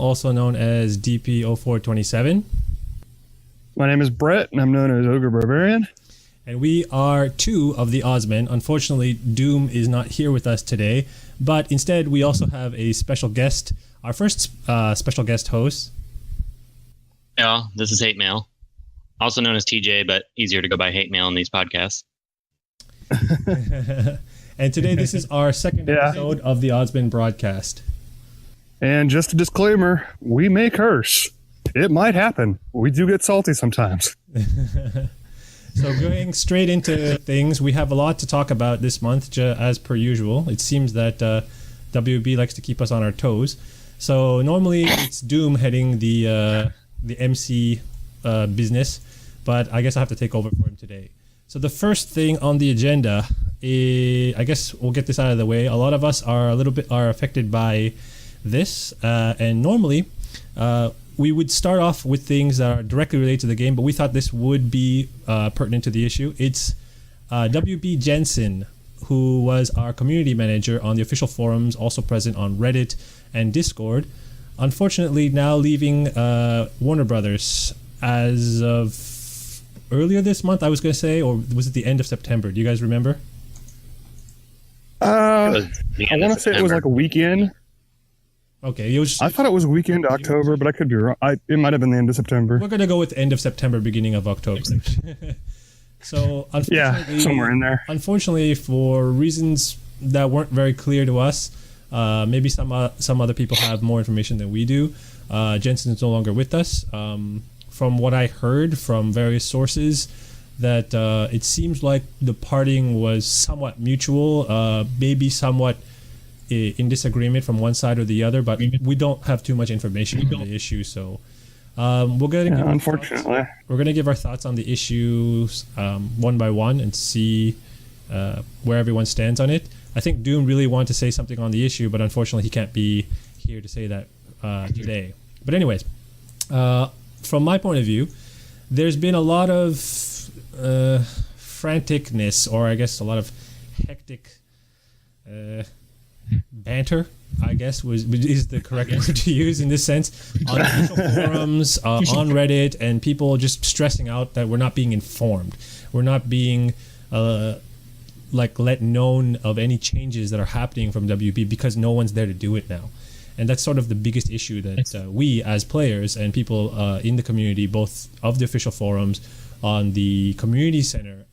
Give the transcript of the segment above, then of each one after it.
also known as DP0427. My name is Brett, and I'm known as Ogre Barbarian. And we are two of the Ozmen. Unfortunately, Doom is not here with us today, but instead we also have a special guest, our first special guest host. Yeah, this is Hate Mail, also known as TJ, but easier to go by Hate Mail in these podcasts. And today this is our second episode of the Ozmen broadcast. And just a disclaimer, we may curse. It might happen. We do get salty sometimes. So going straight into things, we have a lot to talk about this month, as per usual. It seems that WB likes to keep us on our toes. So normally it's Doom heading the MC business, but I guess I have to take over for him today. So the first thing on the agenda is, I guess we'll get this out of the way. A lot of us are affected by this, and normally we would start off with things that are directly related to the game, but we thought this would be pertinent to the issue. It's WB Jensen, who was our community manager on the official forums, also present on Reddit and Discord, unfortunately now leaving Warner Brothers as of earlier this month, I was going to say, or was it the end of September? Do you guys remember? I want to say it was like a weekend. Okay, I thought it was weekend October, but I could be wrong. It might have been the end of September. We're going to go with end of September, beginning of October. So, unfortunately, somewhere in there. Unfortunately, for reasons that weren't very clear to us, maybe some other people have more information than we do. Jensen is no longer with us. From what I heard from various sources, that it seems like the parting was somewhat mutual, maybe somewhat in disagreement from one side or the other, but we don't have too much information on the issue. So we're going to give our thoughts on the issues one by one and see where everyone stands on it. I think Doom really wanted to say something on the issue, but unfortunately he can't be here to say that today. But anyways, from my point of view, there's been a lot of franticness, or I guess a lot of hectic banter, I guess is the correct word to use in this sense, on official forums, on Reddit, and people just stressing out that we're not being informed. We're not being let known of any changes that are happening from WB because no one's there to do it now. And that's sort of the biggest issue that we as players and people in the community, both of the official forums, on the community center,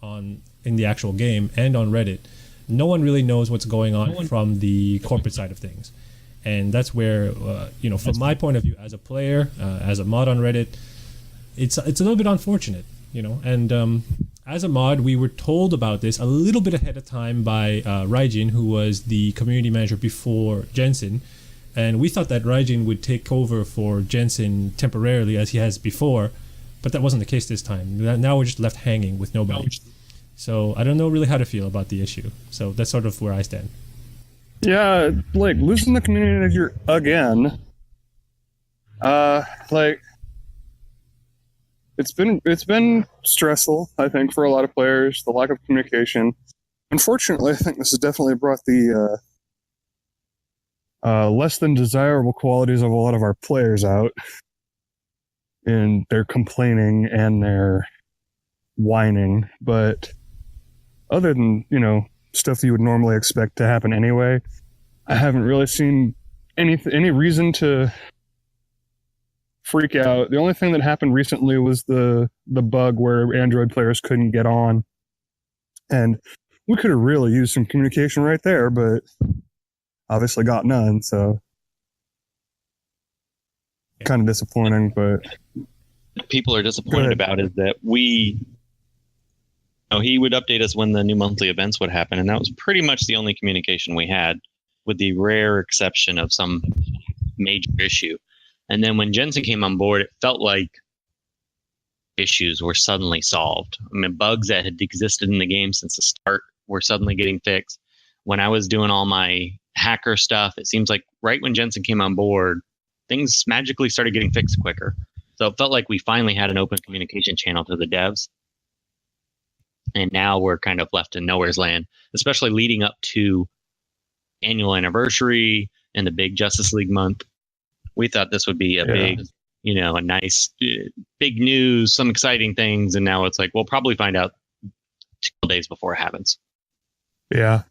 in the actual game, and on Reddit, no one really knows what's going on from the corporate side of things. And that's where, from my point of view as a player, as a mod on Reddit, it's a little bit unfortunate, And as a mod, we were told about this a little bit ahead of time by Raijin, who was the community manager before Jensen. And we thought that Raijin would take over for Jensen temporarily, as he has before, but that wasn't the case this time. Now we're just left hanging with nobody. So I don't know really how to feel about the issue. So that's sort of where I stand. Yeah, losing the community manager again. It's been stressful, I think, for a lot of players. The lack of communication. Unfortunately, I think this has definitely brought the less than desirable qualities of a lot of our players out in their complaining and their whining. But other than, stuff that you would normally expect to happen anyway, I haven't really seen any reason to freak out. The only thing that happened recently was the bug where Android players couldn't get on. And we could have really used some communication right there, but obviously got none, so kind of disappointing. But people are disappointed about is that he would update us when the new monthly events would happen, and that was pretty much the only communication we had, with the rare exception of some major issue. And then when Jensen came on board, it felt like issues were suddenly solved. I mean, bugs that had existed in the game since the start were suddenly getting fixed. When I was doing all my hacker stuff, it seems like right when Jensen came on board, things magically started getting fixed quicker. So it felt like we finally had an open communication channel to the devs. And now we're kind of left in nowhere's land, especially leading up to annual anniversary and the big Justice League month. We thought this would be a big, a nice, big news, some exciting things. And now it's like, we'll probably find out 2 days before it happens. Yeah.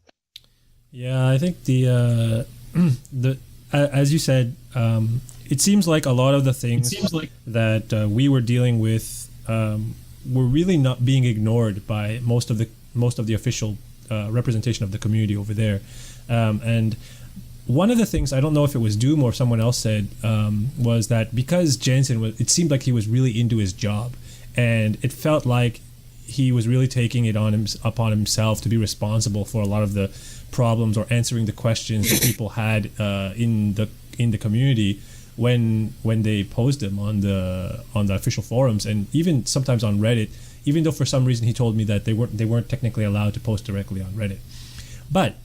Yeah, I think the as you said, it seems like a lot of the things that we were dealing with were really not being ignored by most of the official representation of the community over there. And one of the things, I don't know if it was Doom or someone else said, was that because Jensen it seemed like he was really into his job, and it felt like he was really taking it upon himself to be responsible for a lot of the problems or answering the questions that people had in the community when they posed them on the official forums, and even sometimes on Reddit, even though for some reason he told me that they weren't technically allowed to post directly on Reddit. But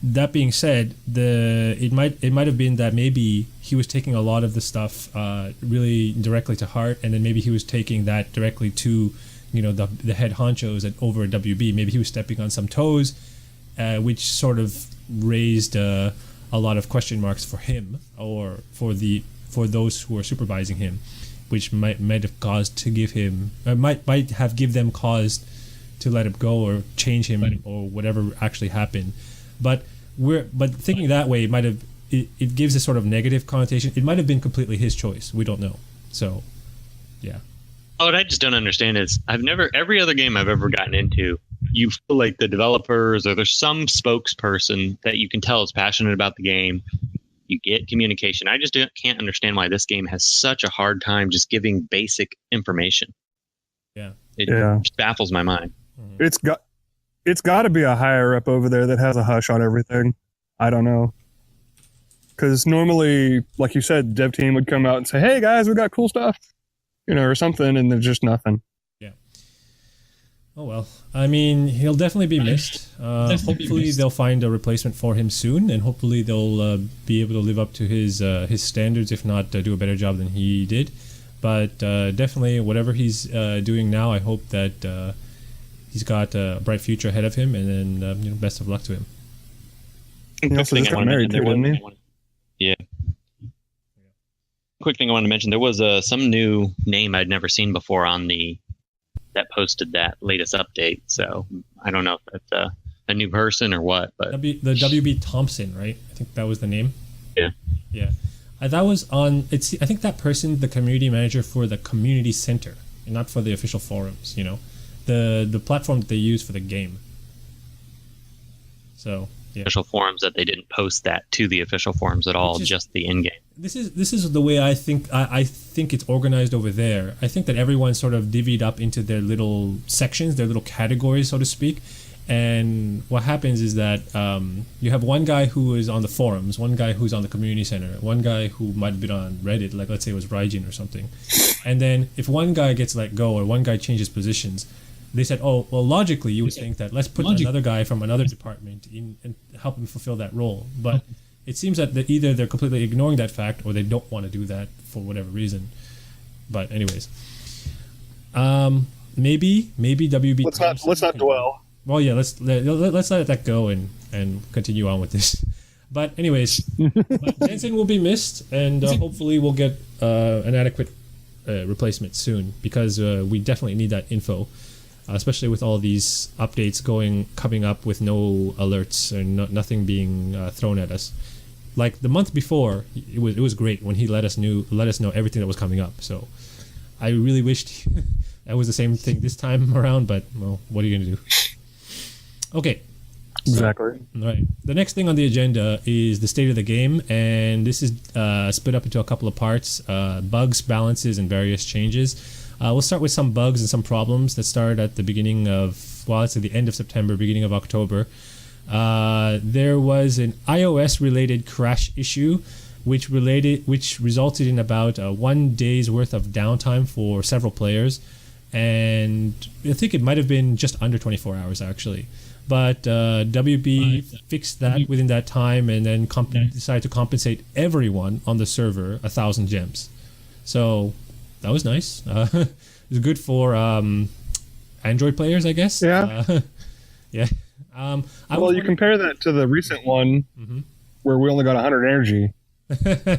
that being said, it might have been that maybe he was taking a lot of the stuff really directly to heart, and then maybe he was taking that directly to the head honchos over at WB. Maybe he was stepping on some toes, which sort of raised a lot of question marks for him or for those who are supervising him, which might have caused to give him might have give them cause to let him go or change him or whatever actually happened. But thinking that way, it gives a sort of negative connotation. It might have been completely his choice. We don't know. So, yeah. Oh, what I just don't understand is every other game I've ever gotten into, you feel like the developers or there's some spokesperson that you can tell is passionate about the game. You get communication. I just can't understand why this game has such a hard time just giving basic information. Yeah. It just baffles my mind. Mm-hmm. It's got to be a higher up over there that has a hush on everything. I don't know. Because normally, like you said, dev team would come out and say, hey guys, we got cool stuff. Or something, and there's just nothing. Yeah. Oh, well. I mean, he'll definitely be missed. Hopefully they'll find a replacement for him soon, and hopefully they'll be able to live up to his standards, if not do a better job than he did. But definitely, whatever he's doing now, I hope that he's got a bright future ahead of him, and then best of luck to him. He also just got married too, didn't he? Yeah. Quick thing I wanted to mention, there was some new name I'd never seen before that posted that latest update. So I don't know if that's a new person or what, but the WB Thompson, right? I think that was the name. Yeah. That was on. I think that person, the community manager for the community center, and not for the official forums. The platform that they use for the game. So yeah. Official forums that they didn't post that to the official forums at all, just the in-game. This is the way I think it's organized over there. I think that everyone's sort of divvied up into their little sections, their little categories, so to speak. And what happens is that you have one guy who is on the forums, one guy who's on the community center, one guy who might have been on Reddit, like let's say it was Raijin or something. And then if one guy gets let go or one guy changes positions, they said, oh, well, logically, you would think that let's put another guy from another department in and help him fulfill that role. But it seems that either they're completely ignoring that fact or they don't want to do that for whatever reason. But anyways, maybe WB. Let's not dwell. Well, yeah, let's let that go and continue on with this. But anyways, Jensen will be missed, and hopefully we'll get an adequate replacement soon, because we definitely need that info. Especially with all these updates coming up with no alerts and nothing being thrown at us. Like the month before, it was great when he let us know everything that was coming up. So I really wished that was the same thing this time around, but well, what are you gonna do? Okay. Exactly. All right. The next thing on the agenda is the state of the game, and this is split up into a couple of parts: bugs, balances, and various changes. We'll start with some bugs and some problems that started at the beginning of, it's at the end of September, beginning of October. There was an iOS-related crash issue, which resulted in about 1 day's worth of downtime for several players, and I think it might have been just under 24 hours actually. But WB fixed that within that time, and then decided to compensate everyone on the server 1,000 gems. So that was nice. It was good for Android players, I guess. Yeah. Yeah. You compare that to the recent one where we only got 100 energy. I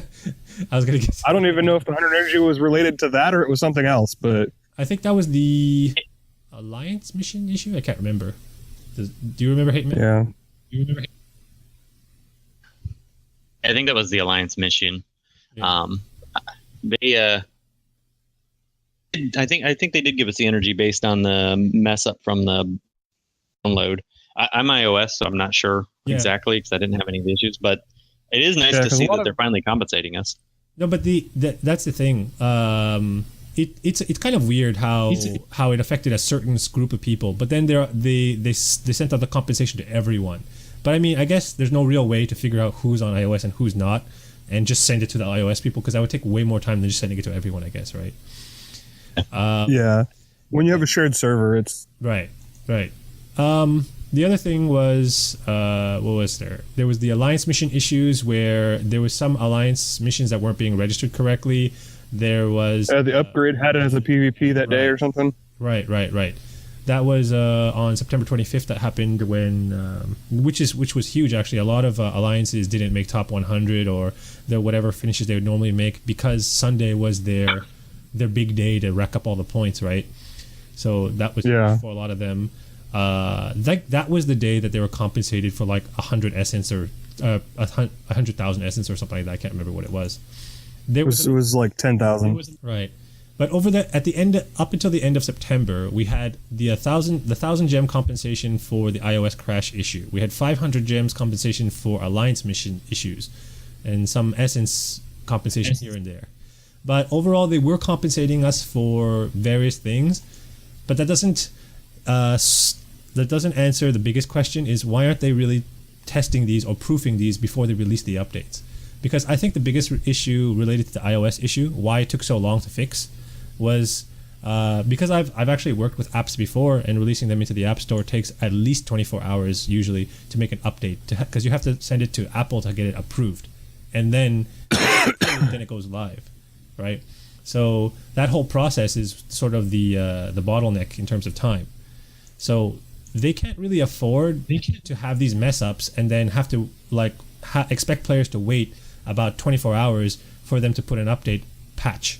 was gonna get. I don't even know if the 100 energy was related to that or it was something else, but I think that was the Alliance mission issue. I can't remember. Do you remember Hitman? yeah. Do you remember? I think that was the Alliance mission. Yeah. They I think they did give us the energy based on the mess up from the download. I'm iOS, so I'm not sure exactly because I didn't have any of the issues, but it is nice to see that they're finally compensating us. No, but that's the thing. It's kind of weird how it affected a certain group of people, but then they sent out the compensation to everyone. But I mean, I guess there's no real way to figure out who's on iOS and who's not, and just send it to the iOS people, because that would take way more time than just sending it to everyone, I guess, right? Yeah. When you have a shared server, it's right. The other thing was, what was there? There was the Alliance mission issues where there was some Alliance missions that weren't being registered correctly. There was the upgrade had it as a PvP that day or something. Right. That was on September 25th. That happened when, which was huge actually. A lot of alliances didn't make top 100 or the whatever finishes they would normally make, because Sunday was their big day to rack up all the points, right? So that was for a lot of them. That was the day that they were compensated for like 100 essence or 100,000 essence or something like that. I can't remember what it was. It was like 10,000. Right. But up until the end of September, we had the 1,000 gem compensation for the iOS crash issue. We had 500 gems compensation for Alliance mission issues, and some essence compensation here and there. But overall, they were compensating us for various things. But that doesn't answer the biggest question: is why aren't they really testing these or proofing these before they release the updates? Because I think the biggest issue related to the iOS issue, why it took so long to fix, was because I've actually worked with apps before, and releasing them into the App Store takes at least 24 hours usually to make an update, because you have to send it to Apple to get it approved, and then it goes live, right? So that whole process is sort of the bottleneck in terms of time. So they can't really afford to have these mess ups and then have to expect players to wait about 24 hours for them to put an update patch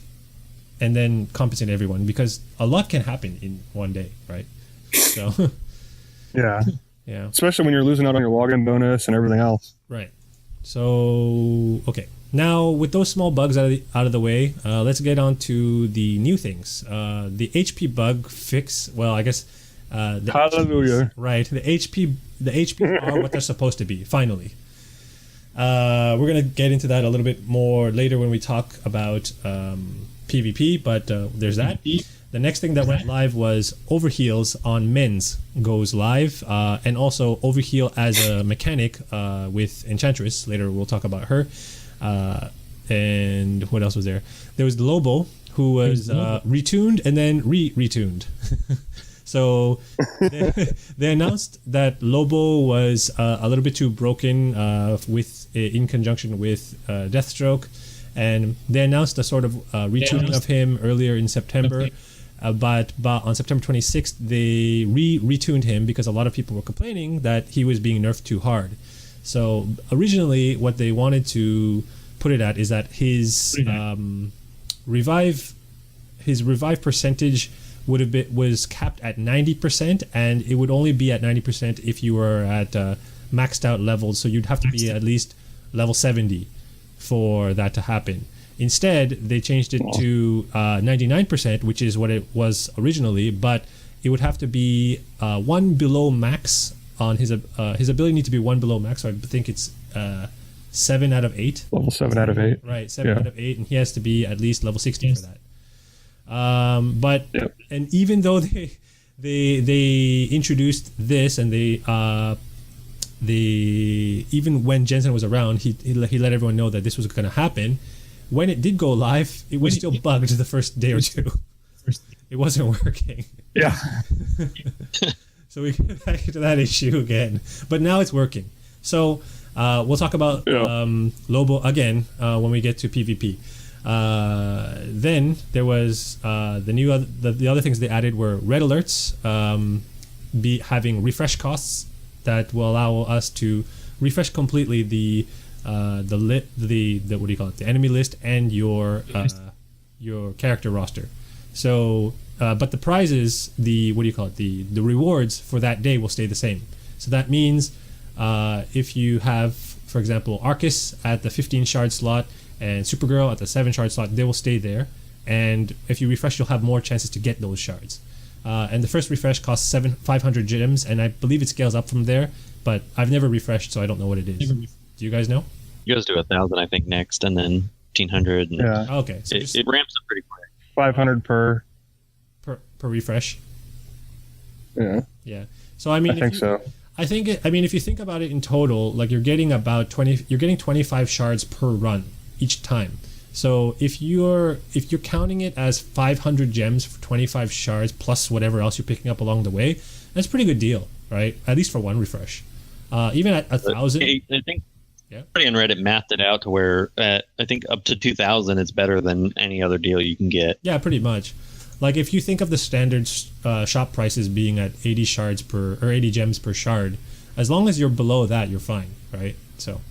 and then compensate everyone, because a lot can happen in one day, right? So yeah. Especially when you're losing out on your login bonus and everything else. Right. So okay, now with those small bugs out of the way, let's get on to the new things. The HP bug fix. Well, I guess. Hallelujah. Right. The HP are what they're supposed to be. Finally. We're going to get into that a little bit more later when we talk about PvP, but there's that. The next thing that went live was Overheals on Men's goes live, and also Overheal as a mechanic with Enchantress. Later we'll talk about her. And what else was there? There was Lobo, who was retuned and then retuned. So they announced that Lobo was a little bit too broken in conjunction with Deathstroke, and they announced a sort of retuning of him earlier in September. But on September 26th, they retuned him because a lot of people were complaining that he was being nerfed too hard. So originally, what they wanted to put it at is that his revive percentage was capped at 90%, and it would only be at 90% if you were at maxed out levels. So you'd have to be at least level 70 for that to happen. Instead, they changed it to 99%, which is what it was originally, but it would have to be one below max on his ability need to be one below max. So I think it's 7 out of 8. Level 7 out of 8. Right, 7 out of 8, and he has to be at least level 60 for that. And even though they introduced this, and they even when Jensen was around, he let everyone know that this was going to happen. When it did go live, it was still bugged the first day or two. It wasn't working. Yeah. So we get back to that issue again, but now it's working. So we'll talk about Lobo again when we get to PvP. Then there was the other things they added were red alerts, having refresh costs that will allow us to refresh completely the the what do you call it? The enemy list and your character roster. So, but the prizes, the what do you call it? The rewards for that day will stay the same. So that means if you have, for example, Arcus at the 15 shard slot and Supergirl at the 7 shard slot, they will stay there. And if you refresh, you'll have more chances to get those shards. And the first refresh costs 500 gems, and I believe it scales up from there. But I've never refreshed, so I don't know what it is. Do you guys know? You guys do 1,000, I think, next, and then 1,500. And Yeah. Okay, so it ramps up pretty quick. 500 per. per refresh. Yeah. Yeah. So I mean, I think so. I mean, if you think about it in total, like you're getting about 25 shards per run each time. So if you're counting it as 500 gems for 25 shards plus whatever else you're picking up along the way, that's a pretty good deal, right? At least for one refresh. Even at 1,000. I think somebody on Reddit mathed it out to where I think up to 2,000 it's better than any other deal you can get. Yeah, pretty much. Like if you think of the standard shop prices being at 80 shards per or 80 gems per shard, as long as you're below that, you're fine, right? So,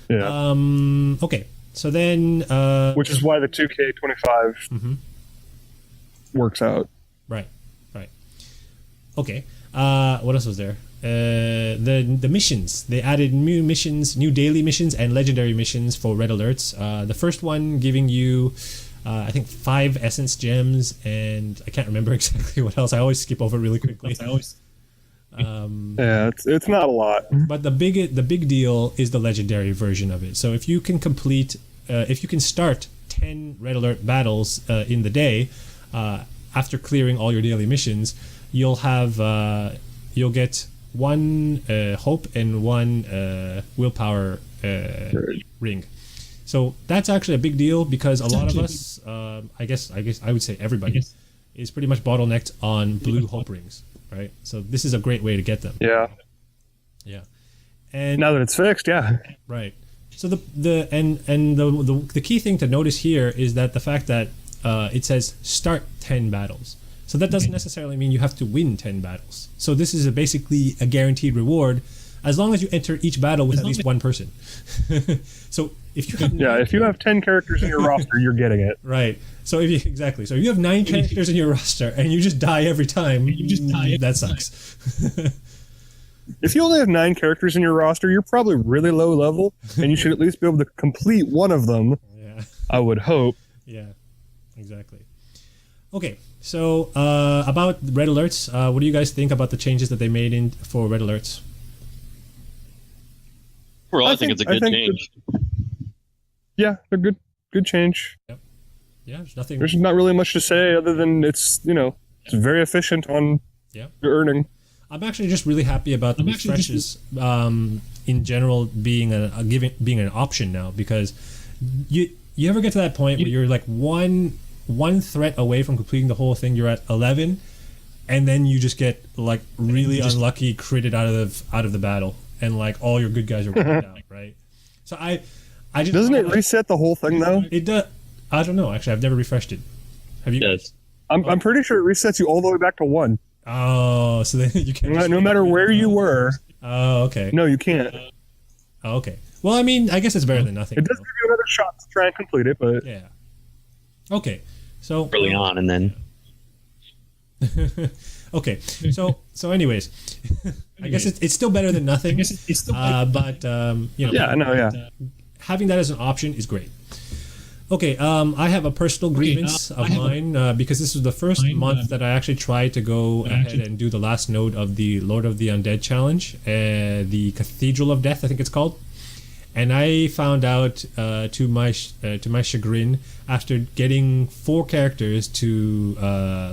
Yeah. Okay. So then, Which is why the 2K25 works out. Right. Okay. What else was there? The missions. They added new missions, new daily missions, and legendary missions for red alerts. The first one giving you, I think, 5 essence gems, and I can't remember exactly what else. I always skip over really quickly. Yeah, it's not a lot. But the big deal is the legendary version of it. So if you can start 10 red alert battles in the day, after clearing all your daily missions, you'll get 1 hope and 1 willpower ring. So that's actually a big deal because a lot of us, I guess I would say everybody, is pretty much bottlenecked on blue hope rings, right? So this is a great way to get them. Yeah. And Now that it's fixed, yeah. right. So the key thing to notice here is that the fact that it says start 10 battles. So that doesn't necessarily mean you have to win 10 battles. So this is basically a guaranteed reward as long as you enter each battle with at least one person. So if you have 10 characters in your roster, you're getting it. right. So if you have 9 characters in your roster and you just die every time, that sucks. If you only have 9 characters in your roster, you're probably really low level, and you should at least be able to complete one of them. Yeah. I would hope. Yeah, exactly. Okay, so about red alerts, what do you guys think about the changes that they made for red alerts? Well, I think it's a good change. Yeah, they're good change. Yep. Yeah, there's nothing. There's not really much to say other than it's very efficient on your earning. I'm actually just really happy about the refreshes in general being an option now, because you ever get to that point where you're like one threat away from completing the whole thing, you're at 11, and then you just get like really unlucky, critted out of the battle, and like all your good guys are wiped out, right? So I just doesn't it reset the whole thing though? It does. I don't know. Actually, I've never refreshed it. Have you? Yes. I'm pretty sure it resets you all the way back to 1. Oh, so then you can't. No matter where you were. Oh, okay. No, you can't. Oh, okay. Well, I mean, I guess it's better than nothing. It does give you another shot to try and complete it, but yeah. Okay. So Early on, and then. Okay. So anyways, I guess it's still better than nothing. But yeah, no, yeah. Having that as an option is great. Okay, I have a personal grievance of mine because this was the first month that I actually tried to go ahead and do the last node of the Lord of the Undead challenge, the Cathedral of Death, I think it's called. And I found out to my chagrin, after getting 4 characters to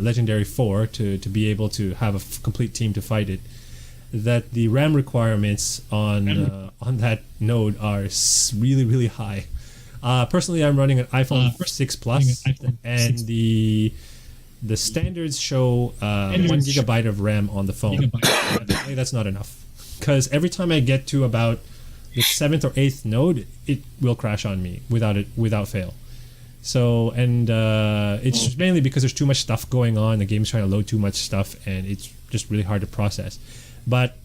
Legendary 4 to be able to have a complete team to fight it, that the RAM requirements on that node are really, really high. Personally, I'm running an iPhone 6 Plus, and the standards show 1 gigabyte of RAM on the phone. Apparently, that's not enough, because every time I get to about the 7th or 8th node, it will crash on me without fail. So, and it's mainly because there's too much stuff going on. The game's trying to load too much stuff, and it's just really hard to process. But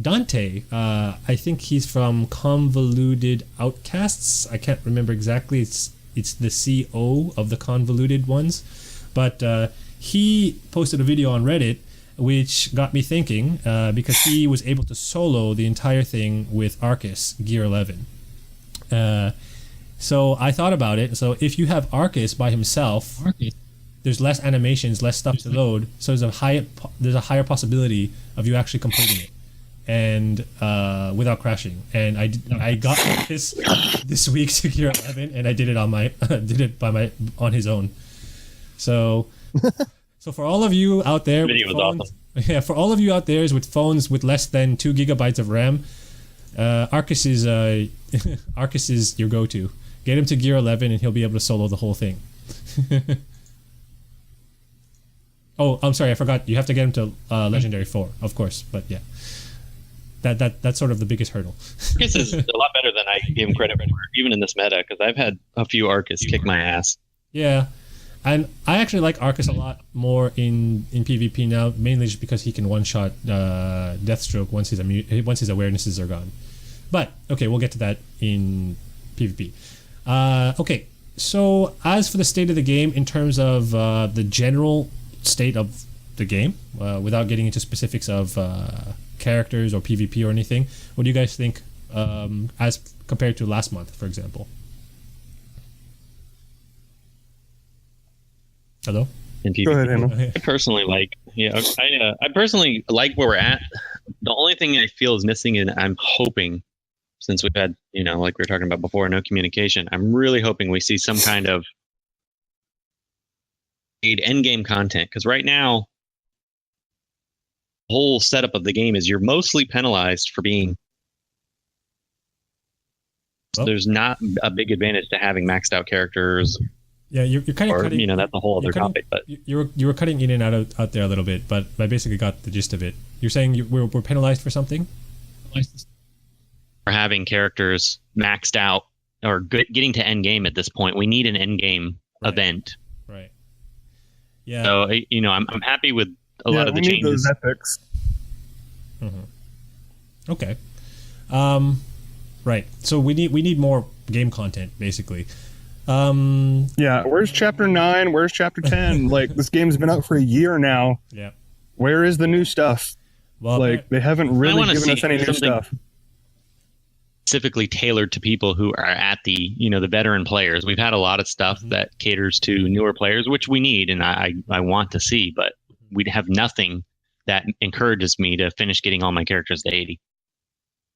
Dante, I think he's from Convoluted Outcasts. I can't remember exactly. It's the CO of the Convoluted ones, but he posted a video on Reddit, which got me thinking because he was able to solo the entire thing with Arcus Gear 11. So I thought about it. So if you have Arcus by himself, there's less animations, less stuff to load. So there's a higher possibility of you actually completing it, and without crashing. And I got this week to Gear 11, and I did it on his own. So for all of you out there, video was awesome. Yeah, for all of you out there with phones with less than 2 gigabytes of RAM, Arcus is Arcus is your go-to. Get him to Gear 11, and he'll be able to solo the whole thing. Oh, I'm sorry, I forgot. You have to get him to Legendary 4, of course. But yeah, that's sort of the biggest hurdle. Arcus is a lot better than I gave him credit for, even in this meta, because I've had a few Arcus kick my ass. Yeah, and I actually like Arcus a lot more in PvP now, mainly just because he can one-shot Deathstroke once his awarenesses are gone. But okay, we'll get to that in PvP. Okay, so as for the state of the game in terms of the general state of the game, without getting into specifics of characters or PvP or anything, what do you guys think as compared to last month, for example? Hello? Go ahead, Emma. I personally like where we're at. The only thing I feel is missing, and I'm hoping, since we've had, like we were talking about before, no communication, I'm really hoping we see some kind of end game content, because right now the whole setup of the game is you're mostly penalized for being there's not a big advantage to having maxed out characters. Yeah, you're kind of cutting, that's a whole other topic. But you were cutting in and out there a little bit, but I basically got the gist of it. You're saying we're penalized for something? For having characters maxed out or getting to end game at this point. We need an end game event. Right. Yeah. So I'm happy with a lot of the changes. Those epics. Mm-hmm. Okay. Right. So we need more game content, basically. Yeah. Where's Chapter 9? Where's Chapter 10? Like, this game's been out for a year now. Yeah. Where is the new stuff? Well, they haven't really given us any new stuff. Specifically tailored to people who are at the the veteran players. We've had a lot of stuff that caters to newer players, which we need and I want to see, but we'd have nothing that encourages me to finish getting all my characters to 80.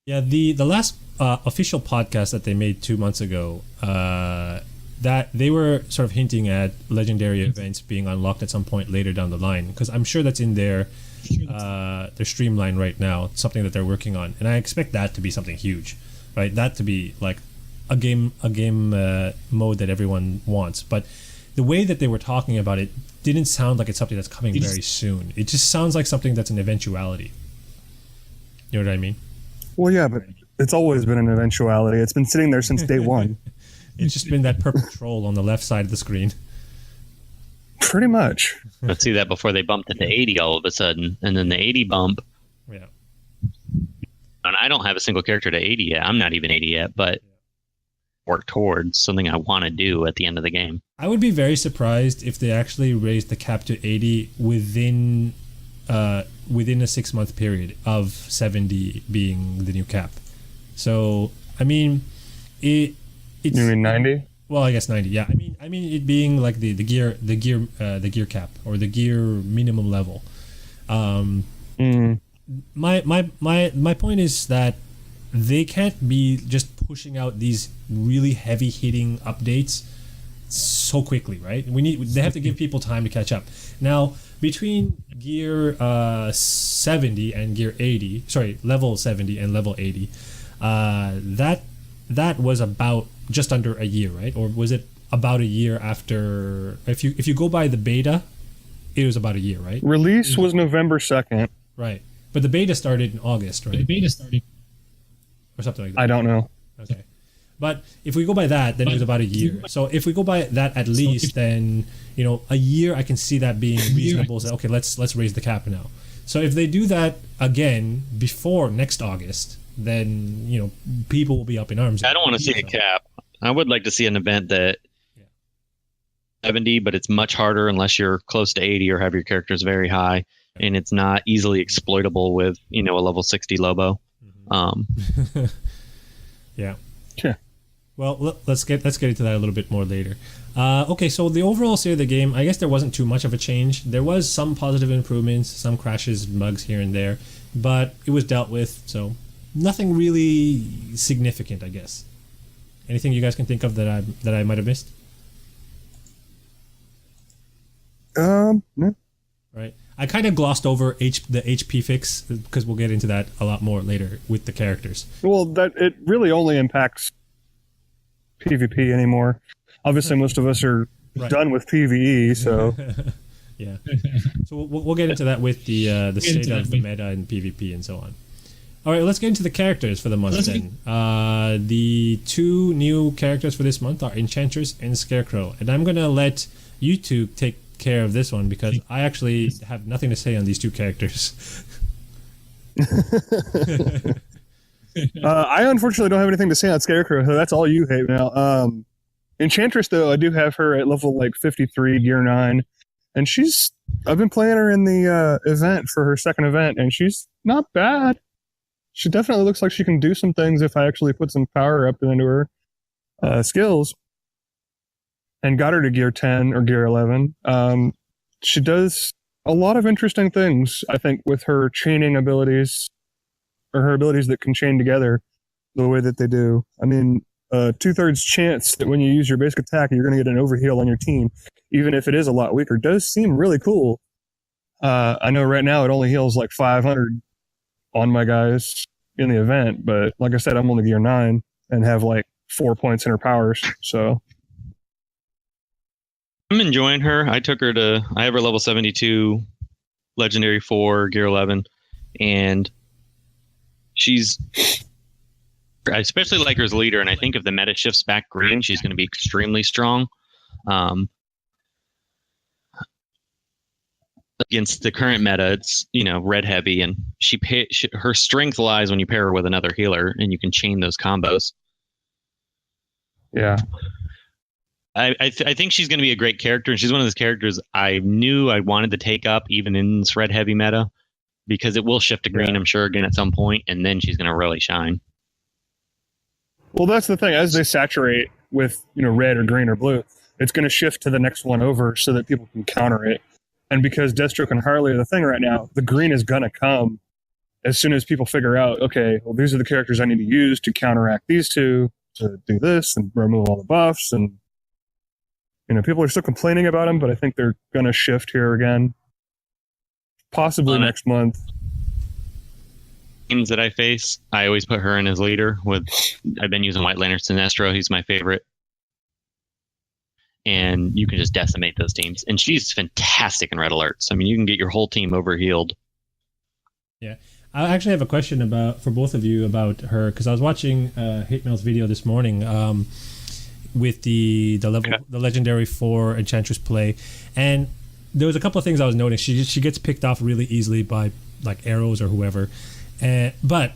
Yeah, the last official podcast that they made 2 months ago, that they were sort of hinting at legendary events being unlocked at some point later down the line, because I'm sure that's in their streamline right now, something that they're working on, and I expect that to be something huge. Right, that to be like a game mode that everyone wants. But the way that they were talking about it didn't sound like it's something that's coming very soon. It just sounds like something that's an eventuality. You know what I mean? Well, yeah, but it's always been an eventuality. It's been sitting there since day one. It's just been that purple troll on the left side of the screen. Pretty much. Let's see that before they bumped it to 80 all of a sudden, and then the 80 bump. Yeah. And I don't have a single character to 80 yet. I'm not even 80 yet, but work towards something I want to do at the end of the game. I would be very surprised if they actually raised the cap to 80 within a 6-month period of 70 being the new cap. So, I mean, it's... You mean 90? Well, I guess 90. Yeah, I mean it being like the gear cap or the gear minimum level. My point is that they can't be just pushing out these really heavy hitting updates so quickly, right? They have to give people time to catch up. Now, between gear 70 and gear 80, level 70 and level 80, that was about just under a year, right? Or was it about a year after? If you go by the beta, it was about a year, right? Release was November 2nd. Right. But the beta started in August, right? Or something like that. I don't know. Okay. But if we go by that, then it was about a year. So if we go by that at least, then a year I can see that being reasonable. Say, okay, let's raise the cap now. So if they do that again before next August, then people will be up in arms. I don't want to see a cap. I would like to see an event that 70, but it's much harder unless you're close to 80 or have your characters very high, and it's not easily exploitable with a level 60 Lobo. Yeah. Sure. Well, let's get into that a little bit more later. Okay, so the overall state of the game, I guess there wasn't too much of a change. There was some positive improvements, some crashes, bugs here and there, but it was dealt with, so nothing really significant, I guess. Anything you guys can think of that I might have missed? No. Right. I kind of glossed over the HP fix because we'll get into that a lot more later with the characters. Well, it really only impacts PvP anymore. Obviously, most of us are done with PvE, so yeah. So we'll get into that with the state of the meta and PvP and so on. All right, let's get into the characters for the month then. The two new characters for this month are Enchantress and Scarecrow, and I'm gonna let you two take care of this one because I actually have nothing to say on these two characters. I unfortunately don't have anything to say on Scarecrow, so that's all you hate now. Enchantress, though, I do have her at level 53, gear 9, and I've been playing her in the event for her second event, and she's not bad. She definitely looks like she can do some things if I actually put some power up into her skills. And got her to gear 10 or gear 11. She does a lot of interesting things, I think, with her chaining abilities, or her abilities that can chain together the way that they do. I mean, 2/3 chance that when you use your basic attack, you're going to get an overheal on your team, even if it is a lot weaker, does seem really cool. I know right now it only heals 500 on my guys in the event, but like I said, I'm only gear 9 and have 4 points in her powers, so... I'm enjoying her. I have her level 72, legendary 4, gear 11, and I especially like her as leader, and I think if the meta shifts back green, she's going to be extremely strong. Against the current meta, it's red heavy, and her strength lies when you pair her with another healer, and you can chain those combos. Yeah. I think she's going to be a great character, and she's one of those characters I knew I wanted to take up even in this red heavy meta because it will shift to green, I'm sure, again at some point, and then she's going to really shine. Well, that's the thing. As they saturate with red or green or blue, it's going to shift to the next one over so that people can counter it. And because Deathstroke and Harley are the thing right now, the green is going to come as soon as people figure out, okay, well, these are the characters I need to use to counteract these two, to do this and remove all the buffs. And people are still complaining about them, but I think they're going to shift here again. Possibly next month. Teams that I face, I always put her in as leader. I've been using White Lantern Sinestro. He's my favorite. And you can just decimate those teams. And she's fantastic in red alerts. I mean, you can get your whole team overhealed. Yeah. I actually have a question for both of you about her, because I was watching Hate Mail's video this morning with the legendary 4 Enchantress play, and there was a couple of things I was noticing. She gets picked off really easily by arrows or whoever, but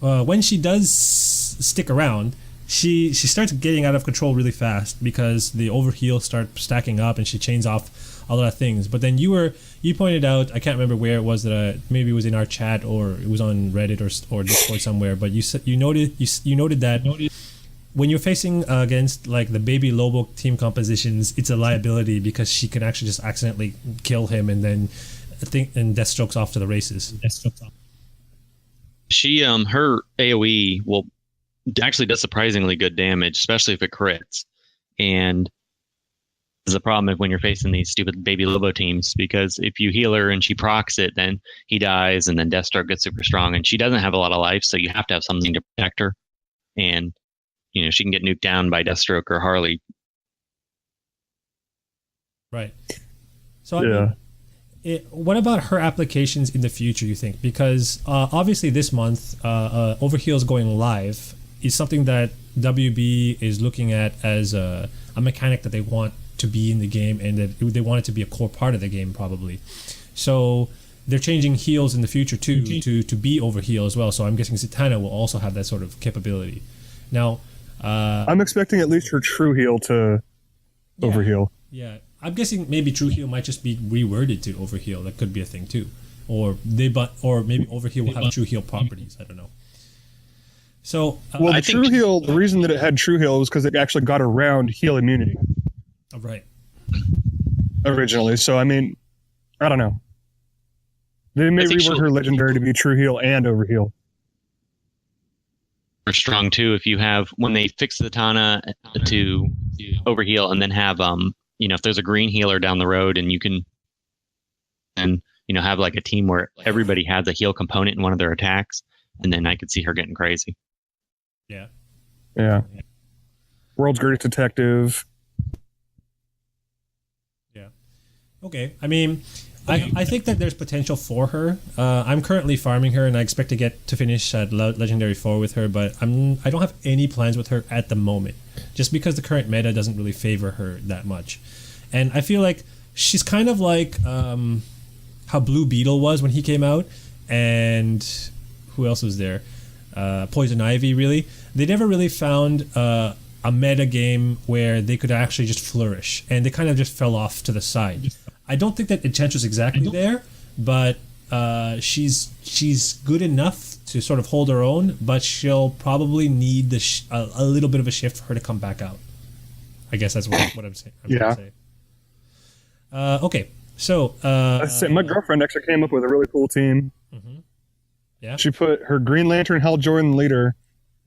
when she does stick around, she starts getting out of control really fast because the overheal start stacking up and she chains off a lot of things. But then you pointed out, I can't remember where it was, that maybe it was in our chat or it was on Reddit or Discord somewhere, but you noted that when you're facing against the baby Lobo team compositions, it's a liability because she can actually just accidentally kill him and then Deathstroke's off to the races. She her AoE will actually does surprisingly good damage, especially if it crits. And there's a problem when you're facing these stupid baby Lobo teams, because if you heal her and she procs it, then he dies and then Deathstroke gets super strong, and she doesn't have a lot of life, so you have to have something to protect her. And she can get nuked down by Deathstroke or Harley. Right. So I mean, what about her applications in the future, you think? Because obviously this month, Overheals going live is something that WB is looking at as a mechanic that they want to be in the game, and that they want it to be a core part of the game probably. So they're changing heals in the future too to be over heal as well. So I'm guessing Zatanna will also have that sort of capability. Now, I'm expecting at least her true heal to overheal. Yeah, I'm guessing maybe true heal might just be reworded to overheal. That could be a thing too, or maybe overheal will have true heal properties. I don't know. So well, the true heal. The reason that it had true heal was because it actually got around heal immunity. Right. Originally, so I mean, I don't know. They may rework her legendary to be true heal and overheal. Are strong too if you have when they fix the Tana to overheal and then have if there's a green healer down the road and you can have like a team where everybody has a heal component in one of their attacks, and then I could see her getting crazy. Yeah. World's Greatest Detective. Yeah. Okay. I mean, I think that there's potential for her. I'm currently farming her, and I expect to get to finish at Legendary 4 with her, but I don't have any plans with her at the moment, just because the current meta doesn't really favor her that much. And I feel like she's kind of like how Blue Beetle was when he came out, and who else was there? Poison Ivy, really. They never really found a meta game where they could actually just flourish, and they kind of just fell off to the side. I don't think that Enchantress is exactly there, but she's good enough to sort of hold her own, but she'll probably need a little bit of a shift for her to come back out. I guess that's what I'm saying. Okay, so my girlfriend actually came up with a really cool team. Mm-hmm. Yeah, she put her Green Lantern Hal Jordan leader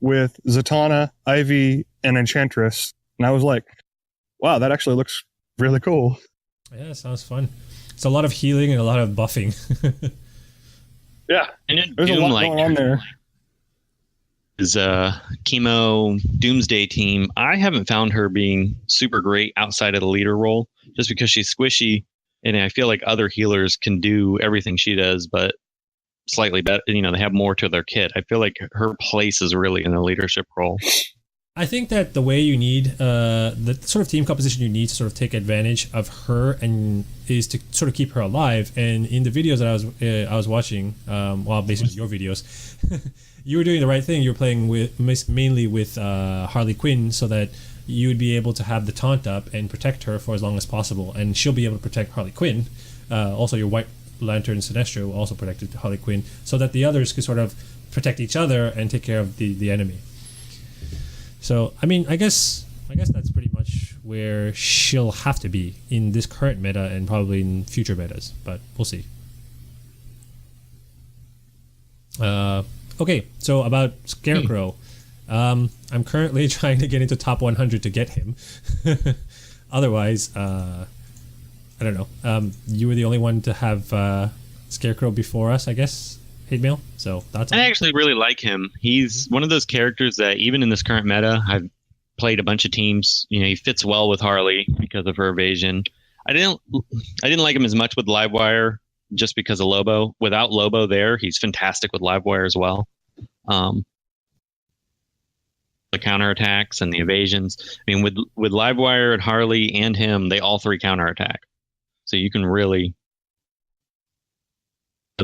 with Zatanna, Ivy, and Enchantress, and I was like, "Wow, that actually looks really cool." Yeah, sounds fun. It's a lot of healing and a lot of buffing. Yeah, and there's a lot going on there. Is Chemo Doomsday team. I haven't found her being super great outside of the leader role, just because she's squishy, and I feel like other healers can do everything she does, but slightly better. They have more to their kit. I feel like her place is really in the leadership role. I think that the way you need the sort of team composition you need to sort of take advantage of her and is to sort of keep her alive. And in the videos that I was watching, basically your videos, you were doing the right thing. You were playing mainly with Harley Quinn, so that you would be able to have the taunt up and protect her for as long as possible, and she'll be able to protect Harley Quinn. Also, your White Lantern Sinestro will also protect Harley Quinn, so that the others could sort of protect each other and take care of the enemy. So, I mean, I guess that's pretty much where she'll have to be in this current meta and probably in future metas, but we'll see. Okay, so about Scarecrow. I'm currently trying to get into top 100 to get him. Otherwise, I don't know. You were the only one to have Scarecrow before us, I guess. Hate mail. So that's. I actually really like him. He's one of those characters that even in this current meta, I've played a bunch of teams. He fits well with Harley because of her evasion. I didn't like him as much with Livewire just because of Lobo. Without Lobo there, he's fantastic with Livewire as well. The counterattacks and the evasions. I mean, with Livewire and Harley and him, they all three counterattack. So you can really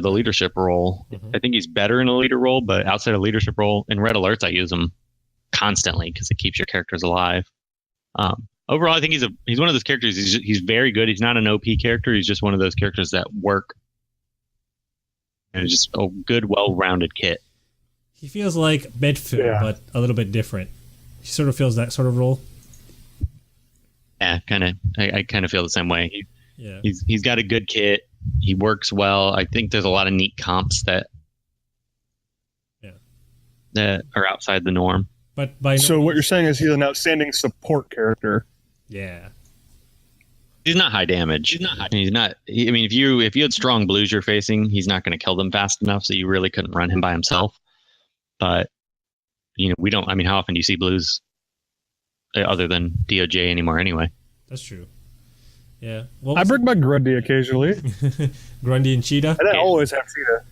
the leadership role. Mm-hmm. I think he's better in a leader role, but outside of leadership role, in Red Alerts, I use him constantly because it keeps your characters alive. Overall, I think he's one of those characters. He's very good. He's not an OP character. He's just one of those characters that work. And it's just a good, well-rounded kit. He feels like Bedford, but a little bit different. He sort of feels that sort of role. Yeah, kind of. I kind of feel the same way. Yeah, he's got a good kit. He works well. I think there's a lot of neat comps that are outside the norm. But what you're saying is he's an outstanding support character. Yeah. He's not high damage. He's not. I mean, if you had strong blues you're facing, he's not going to kill them fast enough, so you really couldn't run him by himself. But we don't. I mean, how often do you see blues other than DOJ anymore? Anyway. That's true. Yeah. I bring my Grundy occasionally. Grundy and Cheetah? And I always have Cheetah.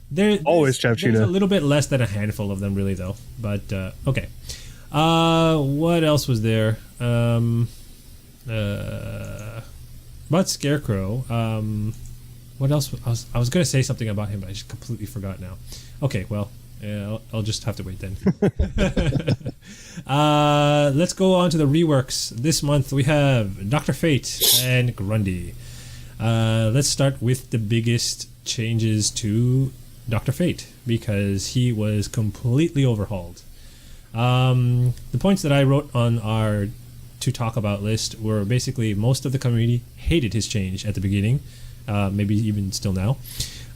Always have Cheetah. There's a little bit less than a handful of them, really, though. But, okay. What else was there? About Scarecrow. what else? I was going to say something about him, but I just completely forgot now. Okay, well, yeah, I'll just have to wait then. Let's go on to the reworks. This month we have Dr. Fate and Grundy. Let's start with the biggest changes to Dr. Fate, because he was completely overhauled. The points that I wrote on our to talk about list were basically most of the community hated his change at the beginning, maybe even still now.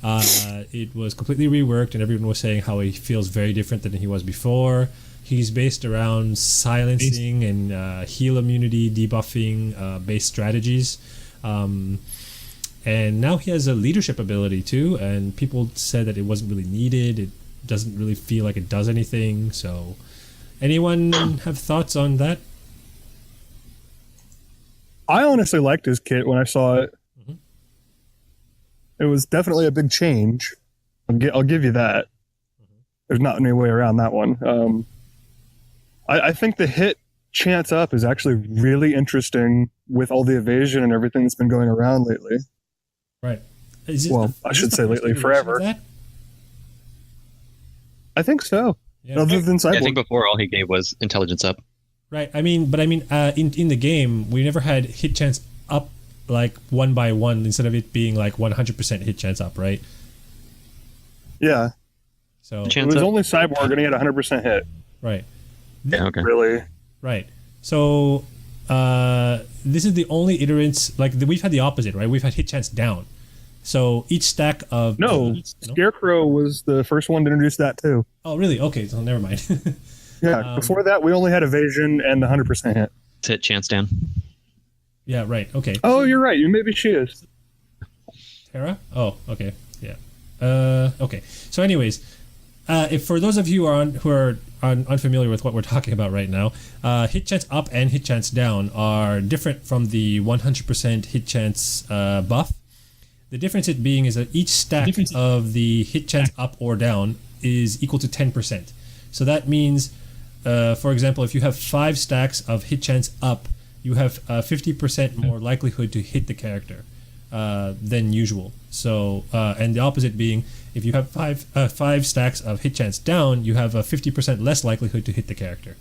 It was completely reworked, and everyone was saying how he feels very different than he was before. He's based around silencing and heal immunity, debuffing based strategies. And now he has a leadership ability too, and people said that it wasn't really needed. It doesn't really feel like it does anything. So, anyone have thoughts on that? I honestly liked his kit when I saw it. Mm-hmm. It was definitely a big change. I'll give you that. Mm-hmm. There's not any way around that one. I think the hit chance up is actually really interesting with all the evasion and everything that's been going around lately. Right. I should say lately, forever. I think so. Yeah. Other than Cyborg. I think before all he gave was intelligence up. Right. In the game, we never had hit chance up like one by one instead of it being like 100% hit chance up, right? Yeah. So it was only Cyborg and he had 100% hit. Right. Yeah, okay. Really? Right. So this is the only iterants, we've had the opposite, right? We've had hit chance down. So each stack of... No, Scarecrow was the first one to introduce that too. Oh, really? Okay, so never mind. Yeah, before that, we only had evasion and the 100% hit. It's hit chance down. Yeah, right. Okay. Oh, you're right. Maybe she is. Tara? Oh, okay. Yeah. Okay. So anyways, if for those of you who are unfamiliar with what we're talking about right now, hit chance up and hit chance down are different from the 100% hit chance buff. The difference it being is that each stack of the hit chance up or down is equal to 10%. So that means, for example, if you have 5 stacks of hit chance up, you have 50% more likelihood to hit the character than usual. So, and the opposite being, if you have 5 stacks of hit chance down, you have a 50% less likelihood to hit the character.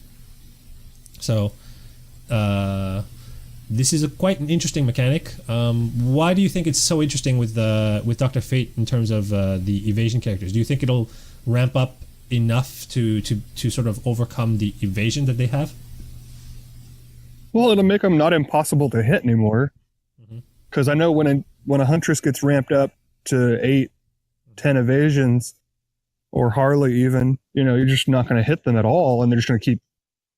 So, this is quite an interesting mechanic. Why do you think it's so interesting with Dr. Fate in terms of the evasion characters? Do you think it'll ramp up enough to sort of overcome the evasion that they have? Well, it'll make them not impossible to hit anymore. Because I know when a Huntress gets ramped up to 8, 10 evasions, or Harley even, you're just not going to hit them at all, and they're just going to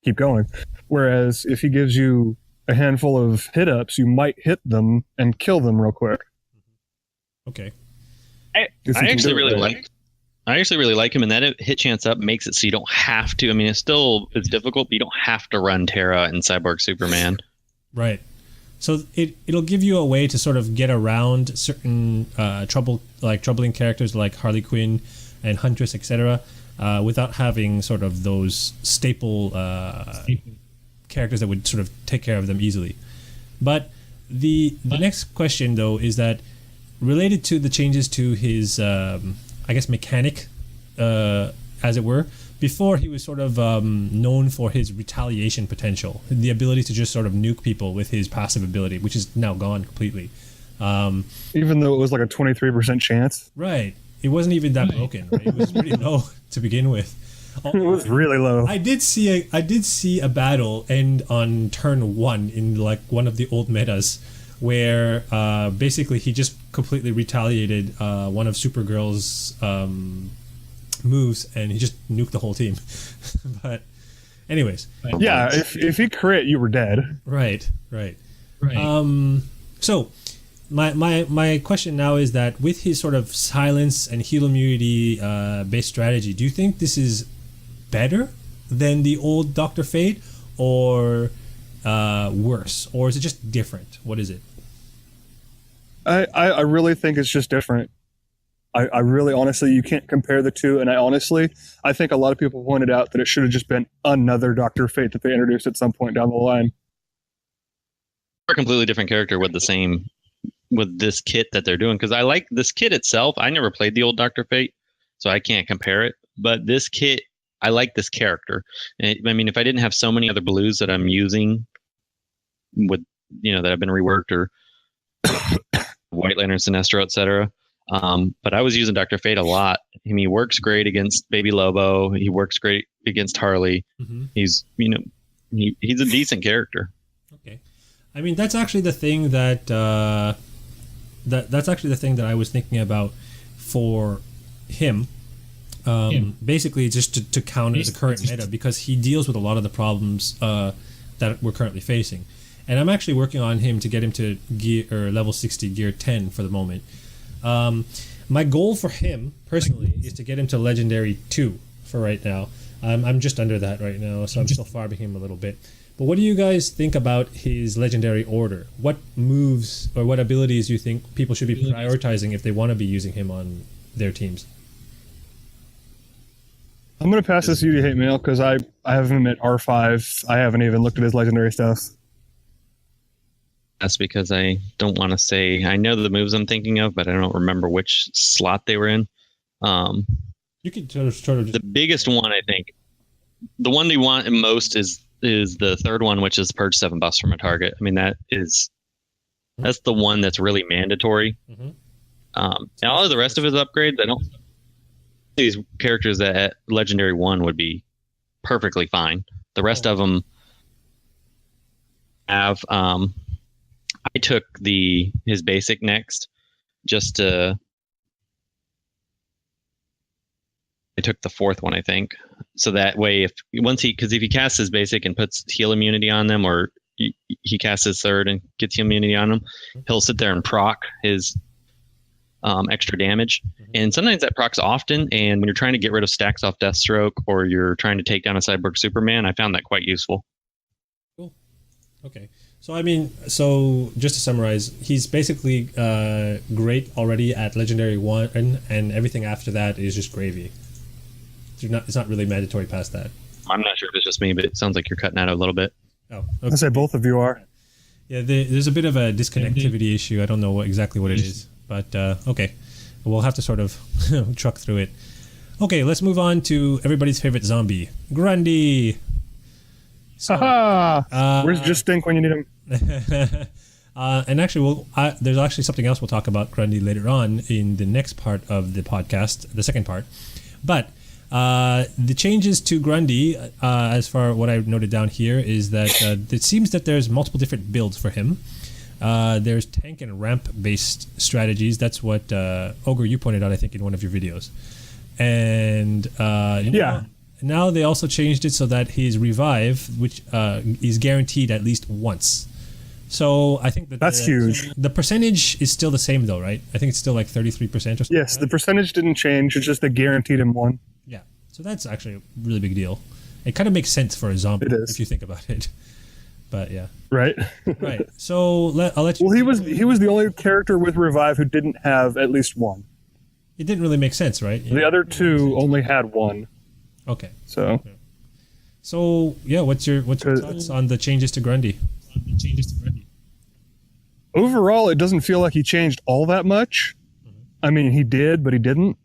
keep going. Whereas if he gives you a handful of hit ups, you might hit them and kill them real quick. Okay. I actually really like him, and that hit chance up makes it so you don't have to. I mean, it's difficult, but you don't have to run Terra and Cyborg Superman. Right. So it'll give you a way to sort of get around certain troubling characters like Harley Quinn and Huntress, etc., without having sort of those staple characters that would sort of take care of them easily. But the next question though is that related to the changes to his mechanic, as it were. Before, he was sort of known for his retaliation potential, the ability to just sort of nuke people with his passive ability, which is now gone completely. Even though it was like a 23% chance? Right. It wasn't even that broken. Right? It was pretty low to begin with. It was really low. I did see a battle end on turn 1 in like one of the old metas where basically he just completely retaliated one of Supergirl's moves, and he just nuked the whole team. But anyways, yeah, if he crit, you were dead. Right. So my question now is that with his sort of silence and heal immunity based strategy, do you think this is better than the old Dr. Fate, or worse, or is it just different? What is it? I really think it's just different. I really honestly, you can't compare the two, and I think a lot of people pointed out that it should have just been another Dr. Fate that they introduced at some point down the line. A completely different character with the same with this kit that they're doing, because I like this kit itself. I never played the old Dr. Fate, so I can't compare it. But this kit, I like this character. And I mean, if I didn't have so many other blues that I'm using with, that have been reworked, or White Lantern, Sinestro, etc. But I was using Dr. Fate a lot. I mean, he works great against Baby Lobo. He works great against Harley. Mm-hmm. He's a decent character. Okay, I mean that's actually the thing that that's actually the thing that I was thinking about for him. Basically, just to counter the current meta, because he deals with a lot of the problems that we're currently facing. And I'm actually working on him to get him to level 60 gear 10 for the moment. My goal for him personally is to get him to legendary 2 for right now. I'm just under that right now, so I'm still far behind him a little bit. But what do you guys think about his legendary order? What moves or what abilities do you think people should be prioritizing if they want to be using him on their teams? I'm going to pass this to you to hate mail because I have him at R5. I haven't even looked at his legendary stuff. That's because I don't want to say. I know the moves I'm thinking of, but I don't remember which slot they were in. You could sort of the biggest one, I think. The one you want most is the third one, which is purge 7 buffs from a target. I mean, that's the one that's really mandatory. Mm-hmm. And all of the rest of his upgrades, I don't. These characters that at legendary 1 would be perfectly fine. The rest of them have. I took his basic next, just to. I took the fourth one, I think, so that way if he casts his basic and puts heal immunity on them, or he casts his third and gets heal immunity on them, he'll sit there and proc his extra damage. Mm-hmm. And sometimes that procs often, and when you're trying to get rid of stacks off Deathstroke, or you're trying to take down a Cyborg Superman, I found that quite useful. Cool. Okay. So, I mean, just to summarize, he's basically great already at Legendary 1, and everything after that is just gravy. It's not really mandatory past that. I'm not sure if it's just me, but it sounds like you're cutting out a little bit. Oh, okay. I say both of you are. Yeah, there's a bit of a disconnectivity issue. I don't know exactly what it is, but okay. We'll have to sort of truck through it. Okay, let's move on to everybody's favorite zombie, Grundy. So, where's Just Stink when you need him? And actually, there's actually something else we'll talk about Grundy later on in the next part of the podcast, the second part. But the changes to Grundy, as far what I've noted down here, is that it seems that there's multiple different builds for him. There's tank and ramp based strategies. That's what Ogre, you pointed out, I think, in one of your videos. And now they also changed it so that his revive, which is guaranteed at least once. So I think that's huge. The percentage is still the same, though, right? I think it's still like 33% or something. Yes, the percentage didn't change. It's just they guaranteed him one. Yeah, so that's actually a really big deal. It kind of makes sense for a zombie if you think about it. But yeah, right. Right. So I'll let you. Well, he was the only character with revive who didn't have at least one. It didn't really make sense, right? The other two only had one. Okay. So yeah, what's your thoughts on the changes to Grundy? Overall, it doesn't feel like he changed all that much. Mm-hmm. I mean, he did, but he didn't.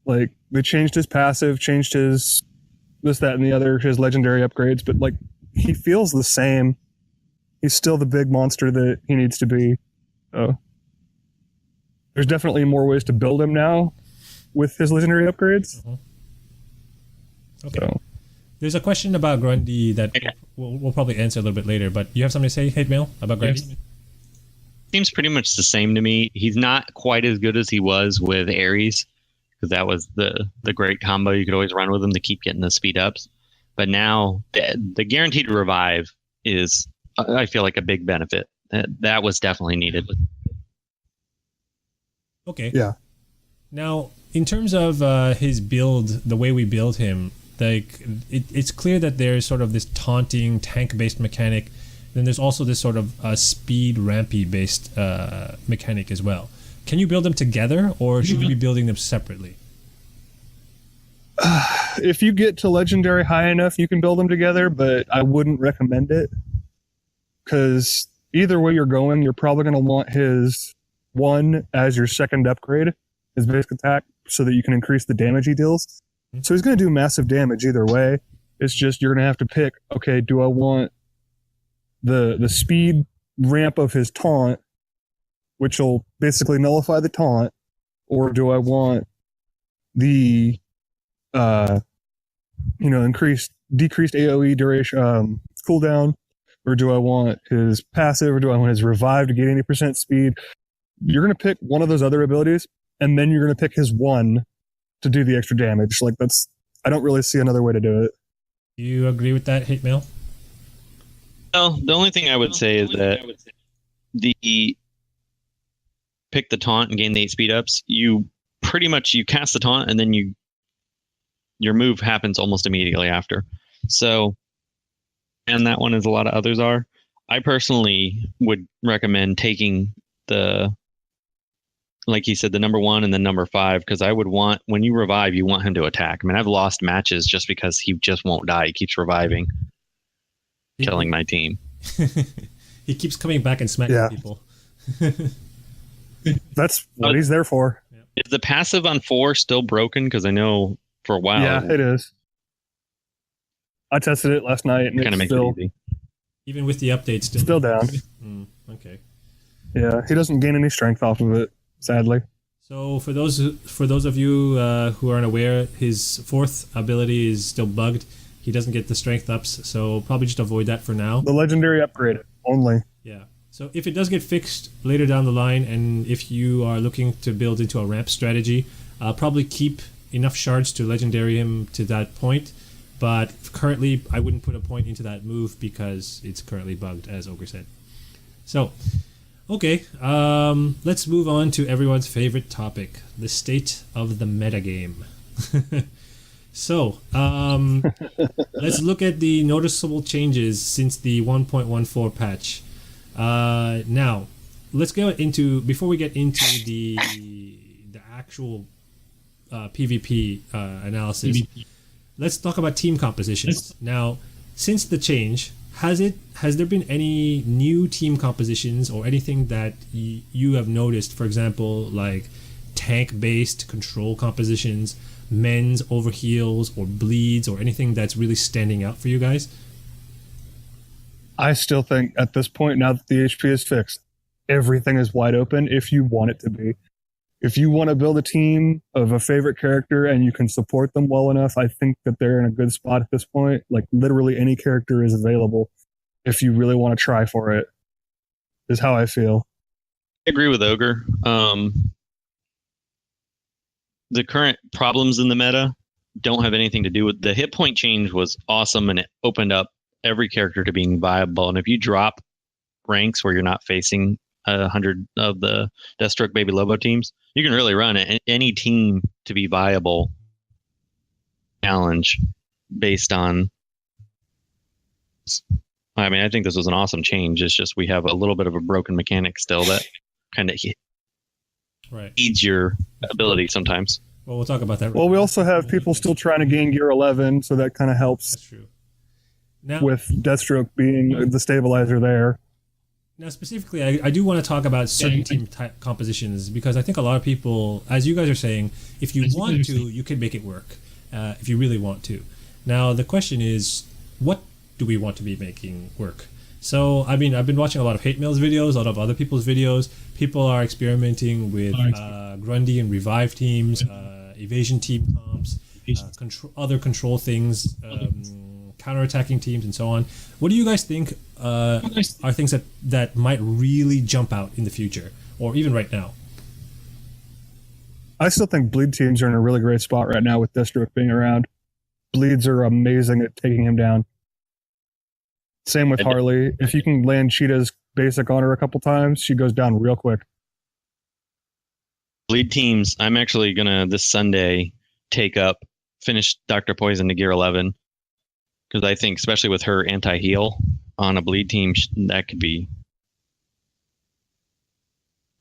Like, they changed his passive, changed his this, that, and the other, his legendary upgrades, but like, he feels the same. He's still the big monster that he needs to be. There's definitely more ways to build him now with his legendary upgrades. Mm-hmm. Okay. So. There's a question about Grundy that we'll probably answer a little bit later, but you have something to say, Hate Mail, about Grundy? Seems pretty much the same to me. He's not quite as good as he was with Ares, because that was the great combo you could always run with him to keep getting the speed ups. But now the guaranteed revive is, I feel like, a big benefit. That was definitely needed. Okay. Yeah. Now, in terms of his build, the way we build him, like it's clear that there's sort of this taunting tank-based mechanic. Then there's also this sort of speed rampy-based mechanic as well. Can you build them together, or should you be building them separately? If you get to legendary high enough, you can build them together, but I wouldn't recommend it. Because either way you're going, you're probably going to want his 1 as your second upgrade, his basic attack, so that you can increase the damage he deals. So he's going to do massive damage either way. It's just you're going to have to pick, okay, do I want the speed ramp of his taunt, which will basically nullify the taunt, or do I want the decreased AoE duration cooldown, or do I want his passive, or do I want his revive to get 80% speed? You're going to pick one of those other abilities, and then you're going to pick his 1 to do the extra damage. Like, I don't really see another way to do it. Do you agree with that, Hate Mail? No, the only thing I would say is that the pick the taunt and gain the 8 speed ups, you pretty much you cast the taunt and then your move happens almost immediately after. So, and that one, as a lot of others are, I personally would recommend taking like he said, the number 1 and then number 5, because I would want, when you revive, you want him to attack. I mean, I've lost matches just because he just won't die. He keeps reviving, killing my team. He keeps coming back and smacking people. That's what he's there for. Is the passive on 4 still broken? Because I know for a while. Yeah, it is. I tested it last night, and it's still, it easy. Even with the updates, still down. Okay. Yeah, he doesn't gain any strength off of it, sadly. So for those of you who aren't aware, his 4th ability is still bugged. He doesn't get the strength ups, so probably just avoid that for now. The legendary upgrade only. Yeah. So if it does get fixed later down the line, and if you are looking to build into a ramp strategy, probably keep enough shards to legendary him to that point. But currently, I wouldn't put a point into that move because it's currently bugged, as Ogre said. So, okay, let's move on to everyone's favorite topic, the state of the metagame. So, let's look at the noticeable changes since the 1.14 patch. Now, let's go into, before we get into the actual PvP analysis, let's talk about team compositions. Now, since the change, has there been any new team compositions or anything that you have noticed, for example, like tank-based control compositions, men's overheals or bleeds, or anything that's really standing out for you guys? I still think at this point, now that the HP is fixed, everything is wide open if you want it to be. If you want to build a team of a favorite character and you can support them well enough, I think that they're in a good spot at this point. Like, literally any character is available if you really want to try for it, is how I feel. I agree with Ogre. The current problems in the meta don't have anything to do with the hit point change. Was awesome, and it opened up every character to being viable. And if you drop ranks where you're not facing 100 of the Deathstroke Baby Lobo teams, you can really run any team to be viable challenge based on. I mean, I think this was an awesome change. It's just we have a little bit of a broken mechanic still that kind of eats your ability sometimes. Well, we'll talk about that. Well, we also have people still trying to gain Gear 11, so that kind of helps. That's true. Now, with Deathstroke being the stabilizer there. Now, specifically, I do want to talk about certain team type compositions, because I think a lot of people, as you guys are saying, if you want to, you can make it work, if you really want to. Now, the question is, what do we want to be making work? So, I mean, I've been watching a lot of Hate Mail's videos, a lot of other people's videos. People are experimenting with Grundy and Revive teams, evasion team comps, other control things, counterattacking teams, and so on. What do you guys think are things that might really jump out in the future, or even right now? I still think bleed teams are in a really great spot right now with Deathstroke being around. Bleeds are amazing at taking him down. Same with Harley. If you can land Cheetah's basic on her a couple times, she goes down real quick. Bleed teams, I'm actually going to, this Sunday, finish Dr. Poison to Gear 11. Because I think, especially with her anti-heal on a bleed team, that could be...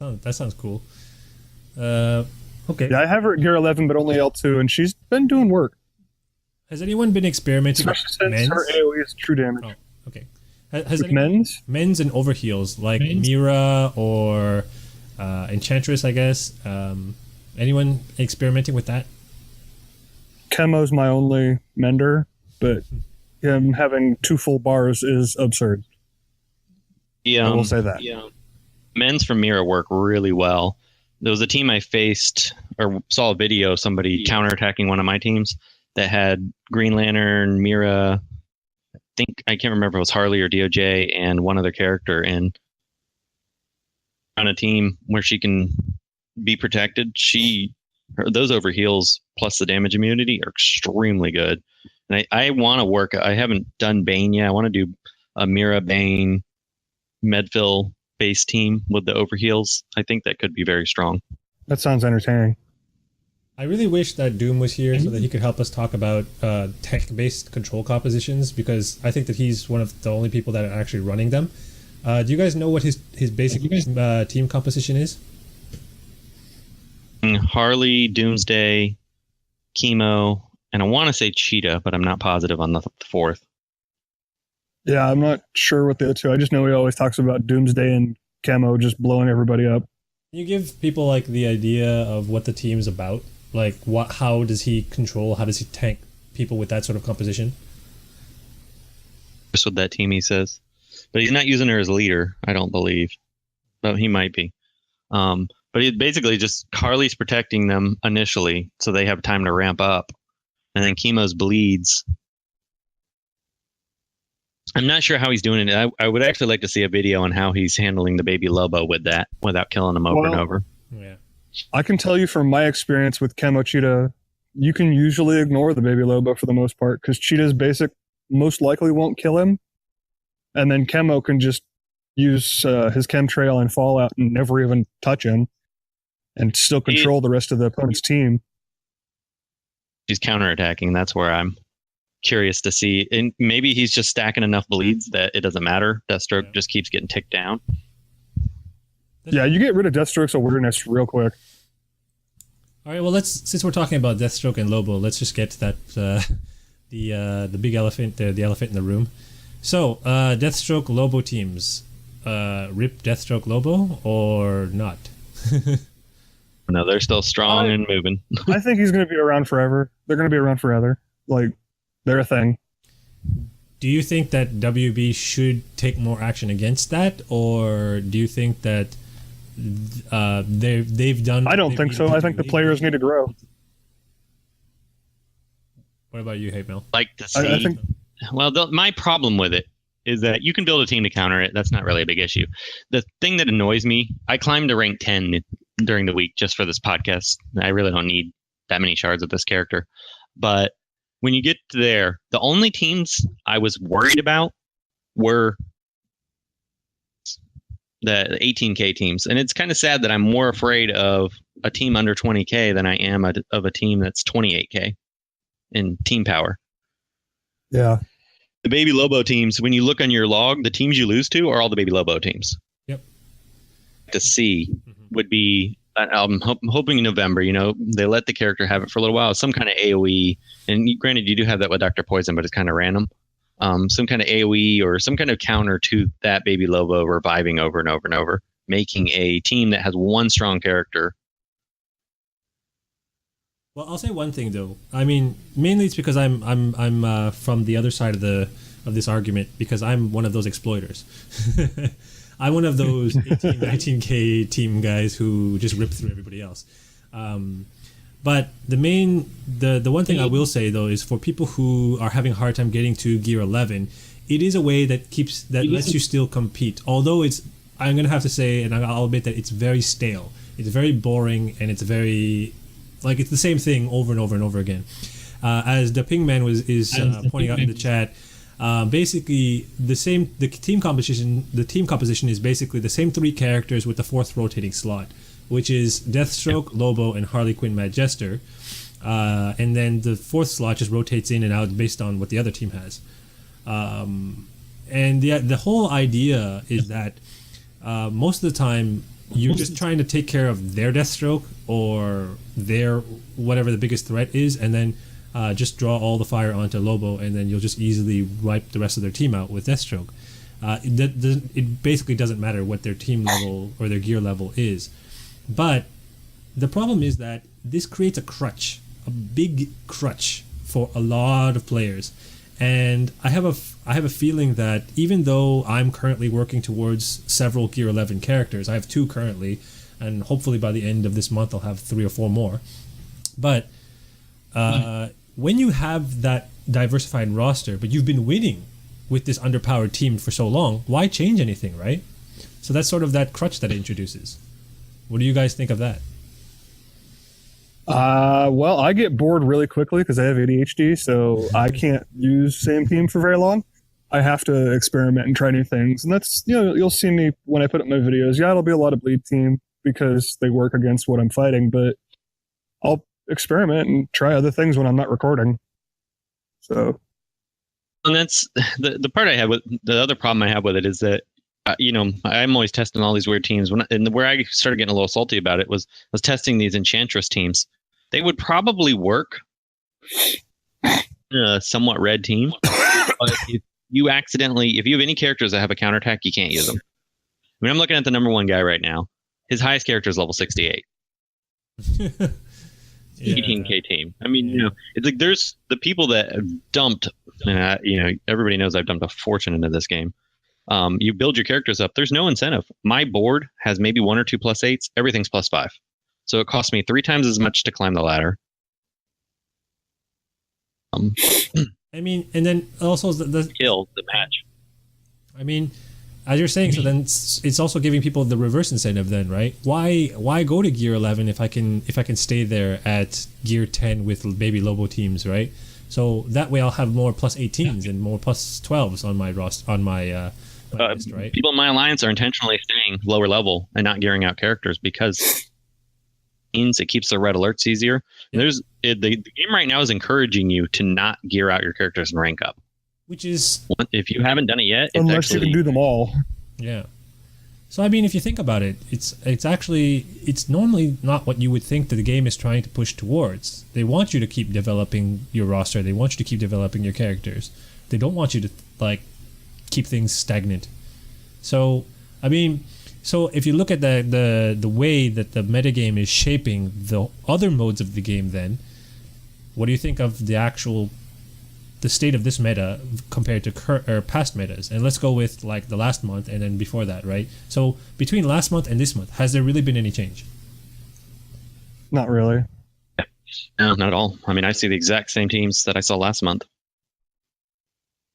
Oh, that sounds cool. Okay. Yeah, I have her at Gear 11, but only L2, and she's been doing work. Has anyone been experimenting with men's? Her AoE is true damage. Oh, okay. Has men's? Men's and overheals, like Mira or Enchantress, I guess. Anyone experimenting with that? Chemo's my only mender, but him having 2 full bars is absurd. I will say that. Men's from Mira work really well. There was a team I faced or saw a video of somebody counterattacking one of my teams that had Green Lantern, Mira, I can't remember if it was Harley or DOJ and one other character in on a team where she can be protected. Those overheals plus the damage immunity are extremely good. And I want to work. I haven't done Bane yet. I want to do a Mira Bane Medfill based team with the overheals. I think that could be very strong. That sounds entertaining. I really wish that Doom was here so that he could help us talk about tech-based control compositions, because I think that he's one of the only people that are actually running them. Do you guys know what his basic team composition is? Harley, Doomsday, Chemo, and I want to say Cheetah, but I'm not positive on the fourth. Yeah, I'm not sure what the other 2. I just know he always talks about Doomsday and Chemo just blowing everybody up. Can you give people like the idea of what the team's about? Like, how does he control? How does he tank people with that sort of composition? Just with that team, he says, but he's not using her as a leader, I don't believe. But he might be. But he basically just Harley's protecting them initially, so they have time to ramp up, and then Chemo's bleeds. I'm not sure how he's doing it. I would actually like to see a video on how he's handling the baby Lobo with that without killing him over and over. Yeah. I can tell you from my experience with Chemo Cheetah, you can usually ignore the baby Lobo for the most part, because Cheetah's basic most likely won't kill him. And then Chemo can just use his chemtrail and Fallout and never even touch him and still control the rest of the opponent's team. He's counterattacking. That's where I'm curious to see. And maybe he's just stacking enough bleeds that it doesn't matter. Deathstroke just keeps getting ticked down. Yeah, you get rid of Deathstroke's awareness real quick. All right, well, since we're talking about Deathstroke and Lobo, let's just get to that the big elephant, the elephant in the room. So, Deathstroke Lobo teams, rip Deathstroke Lobo or not? No, they're still strong and moving. I think he's going to be around forever. They're going to be around forever. Like, they're a thing. Do you think that WB should take more action against that, or do you think that they've done? I don't think so. I think the players need to grow. What about you, Hey Mel? Like to see. I think. Well, my problem with it is that you can build a team to counter it. That's not really a big issue. The thing that annoys me, I climbed to rank 10 during the week just for this podcast. I really don't need that many shards of this character. But when you get to there, the only teams I was worried about were the 18K teams. And it's kind of sad that I'm more afraid of a team under 20K than I am of a team that's 28K in team power. Yeah. The Baby Lobo teams, when you look on your log, the teams you lose to are all the Baby Lobo teams. Yep. To see would be, I'm hoping in November, they let the character have it for a little while, some kind of AoE. And granted, you do have that with Dr. Poison, but it's kind of random. Some kind of AoE or some kind of counter to that Baby Lobo reviving over and over and over, making a team that has one strong character. Well, I'll say one thing though. I mean, mainly it's because I'm from the other side of this argument, because I'm one of those exploiters. I'm one of those 18, 19K team guys who just rip through everybody else. But the one thing I will say though is for people who are having a hard time getting to Gear 11, it is a way that lets you still compete. Although I'm gonna have to say, and I'll admit that it's very stale. It's very boring, and it's very it's the same thing over and over and over again. As the Pingman is pointing out in the chat, basically the team composition is basically the same 3 characters with the 4th rotating slot, which is Deathstroke, Lobo, and Harley Quinn Mad Jester. And then the 4th slot just rotates in and out based on what the other team has. And the whole idea is that most of the time you're just trying to take care of their Deathstroke or their whatever the biggest threat is, and then just draw all the fire onto Lobo, and then you'll just easily wipe the rest of their team out with Deathstroke. It basically doesn't matter what their team level or their gear level is. But the problem is that this creates a crutch, a big crutch for a lot of players. And I have a feeling that even though I'm currently working towards several Gear 11 characters, I have 2 currently, and hopefully by the end of this month I'll have 3 or 4 more. But when you have that diversified roster, but you've been winning with this underpowered team for so long, why change anything, right? So that's sort of that crutch that it introduces. What do you guys think of that? Well, I get bored really quickly because I have ADHD, so I can't use same team for very long. I have to experiment and try new things, and that's, you'll see me when I put up my videos. Yeah, it'll be a lot of bleed team because they work against what I'm fighting, but I'll experiment and try other things when I'm not recording. So, and that's the part I have with the other problem I have with it is that I'm always testing all these weird teams. Where I started getting a little salty about it was testing these Enchantress teams. They would probably work in a somewhat red team, but if you have any characters that have a counterattack, you can't use them. I mean, I'm looking at the number 1 guy right now. His highest character is level 68. 18k team. I mean, it's like there's the people that have dumped. Everybody knows I've dumped a fortune into this game. You build your characters up. There's no incentive. My board has maybe 1 or 2 +8s. Everything's +5. So it costs me 3 times as much to climb the ladder. I mean, and then also the kill the match. I mean, as you're saying, so then it's also giving people the reverse incentive then, right? Why go to Gear 11 if I can stay there at Gear 10 with maybe Lobo teams, right? So that way I'll have more +18s and more +12s on my list, right? People in my alliance are intentionally staying lower level and not gearing out characters because it keeps the red alerts easier. And the game right now is encouraging you to not gear out your characters and rank up. Which is, if you haven't done it yet, unless you can do them all. Yeah. So I mean, if you think about it, it's normally not what you would think that the game is trying to push towards. They want you to keep developing your roster. They want you to keep developing your characters. They don't want you to keep things stagnant. So I mean, so if you look at the way that the metagame is shaping the other modes of the game, then what do you think of the state of this meta compared to past metas? And let's go with the last month and then before that, right? So between last month and this month, has there really been any change? Not really. No, not at all. I mean, I see the exact same teams that I saw last month.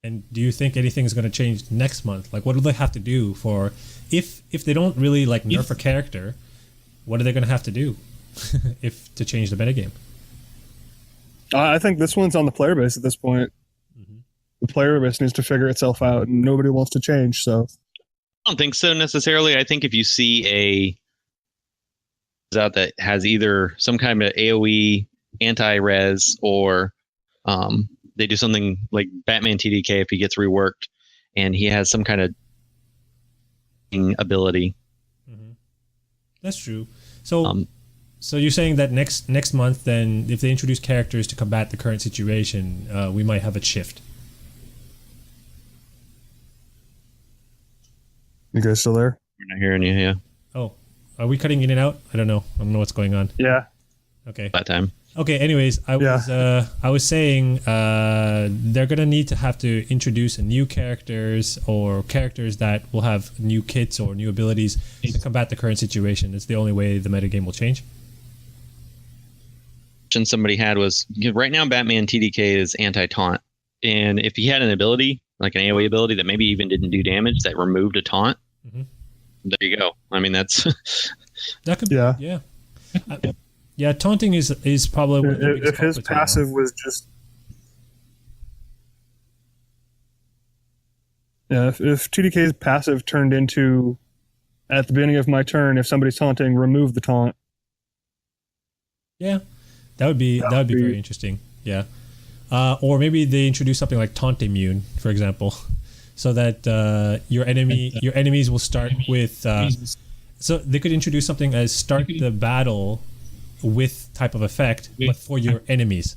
And do you think anything's going to change next month? What do they have to do for if they don't really nerf a character? What are they going to have to do to change the metagame? I think this one's on the player base at this point. Mm-hmm. The player base needs to figure itself out, and nobody wants to change. So I don't think so necessarily. I think if you see out that has either some kind of AOE anti-res or they do something like Batman TDK if he gets reworked and he has some kind of ability. Mm-hmm. That's true. So you're saying that next month, then, if they introduce characters to combat the current situation, we might have a shift. You guys still there? We're not hearing you, yeah. Oh, are we cutting in and out? I don't know what's going on. Yeah. Okay. That time. Okay. Anyways, I was saying they're gonna have to introduce new characters or characters that will have new kits or new abilities to combat the current situation. It's the only way the metagame will change. Somebody had was right now Batman TDK is anti-taunt, and if he had an ability like an AoE ability that maybe even didn't do damage that removed a taunt, there you go. I mean that's that could yeah. Yeah, taunting is probably one of the biggest if his passive was just if TDK's passive turned into at the beginning of my turn, if somebody's taunting, remove the taunt. Yeah. That would be very interesting. Yeah. Or maybe they introduce something like taunt immune, for example, so that your enemies will start with. So they could introduce something as start the battle with type of effect, but for your enemies.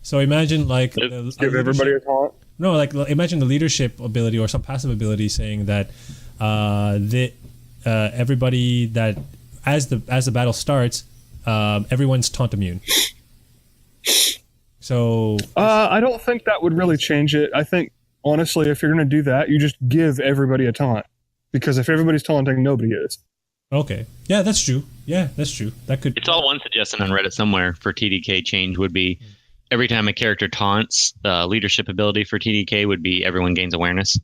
So imagine give everybody a taunt. No, imagine the leadership ability or some passive ability saying that everybody that as the battle starts, everyone's taunt immune. So I don't think that would really change it. I think honestly, if you're going to do that, you just give everybody a taunt, because if everybody's taunting, nobody is. Okay. Yeah, that's true. That could. It's all one suggestion on Reddit somewhere for TDK change would be every time a character taunts, the leadership ability for TDK would be everyone gains awareness.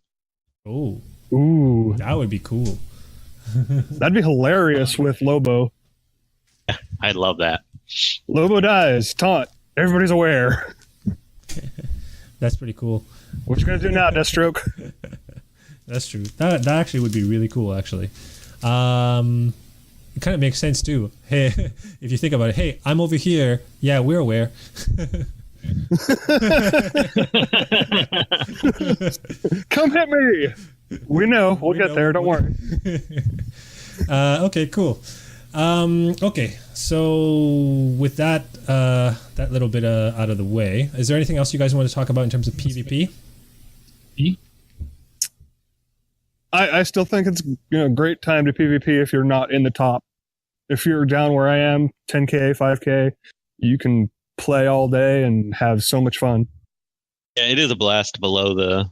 Oh. Ooh. That would be cool. That'd be hilarious with Lobo. I'd love that. Lobo dies, taunt, everybody's aware. That's pretty cool. What you gonna do now, Deathstroke? That's true. That actually would be really cool, actually. It kind of makes sense too. Hey, if you think about it, hey, I'm over here. Yeah, we're aware. Come hit me. We know. We'll get there. Don't worry. Okay, cool. Okay, so with that that little bit out of the way, is there anything else you guys want to talk about in terms of PvP? I still think it's a great time to PvP if you're not in the top. If you're down where I am, 10K, 5K, you can play all day and have so much fun. Yeah, it is a blast below the...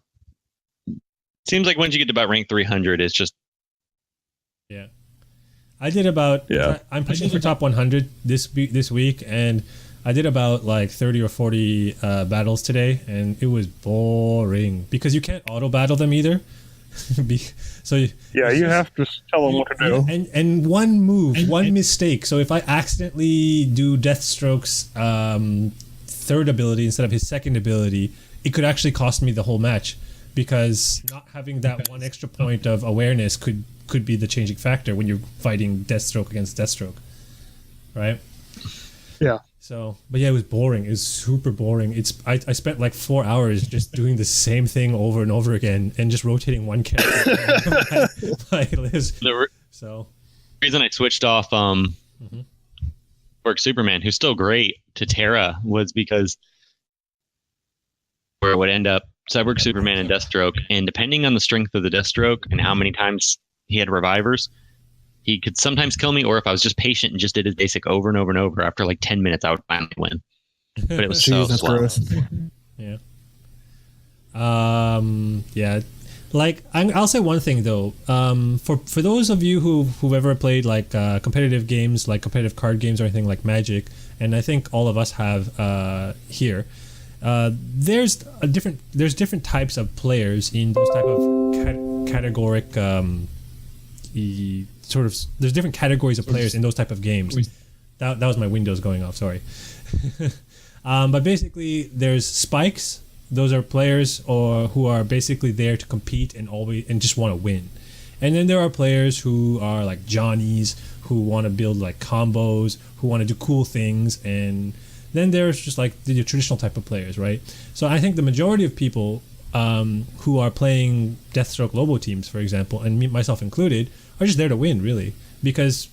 Seems like once you get to about rank 300, it's just... Yeah. I did about... Yeah. I'm pushing for top 100 this week, and I did about like 30 or 40 battles today, and it was boring because you can't auto battle them either. So you have to tell them what to do. And one move, one mistake. So if I accidentally do Deathstroke's third ability instead of his second ability, it could actually cost me the whole match, because not having that one extra point of awareness could be the changing factor when you're fighting Deathstroke against Deathstroke, right? Yeah. So, but yeah, it was boring. It was super boring. I spent like 4 hours just doing the same thing over and over again and just rotating one character. my list. So, the reason I switched off Work Superman, who's still great, to Terra was because where it would end up Cyborg Superman and Deathstroke, and depending on the strength of the Deathstroke and how many times he had revivers, he could sometimes kill me, or if I was just patient and just did his basic over and over and over, after like 10 minutes, I would finally win. But it was so slow. Yeah. Yeah. Like, I'll say one thing though. For those of you who've ever played like competitive games, like competitive card games or anything like Magic, and I think all of us have here. There's different types of players in those type of categoric there's different categories of players in those type of games. That was my Windows going off, sorry. But basically there's spikes. Those are players who are basically there to compete and just want to win. And then there are players who are like Johnnies, who want to build like combos, who want to do cool things, and then there's just like the traditional type of players, right? So I think the majority of people who are playing Deathstroke Lobo teams, for example, and myself included, are just there to win, really, because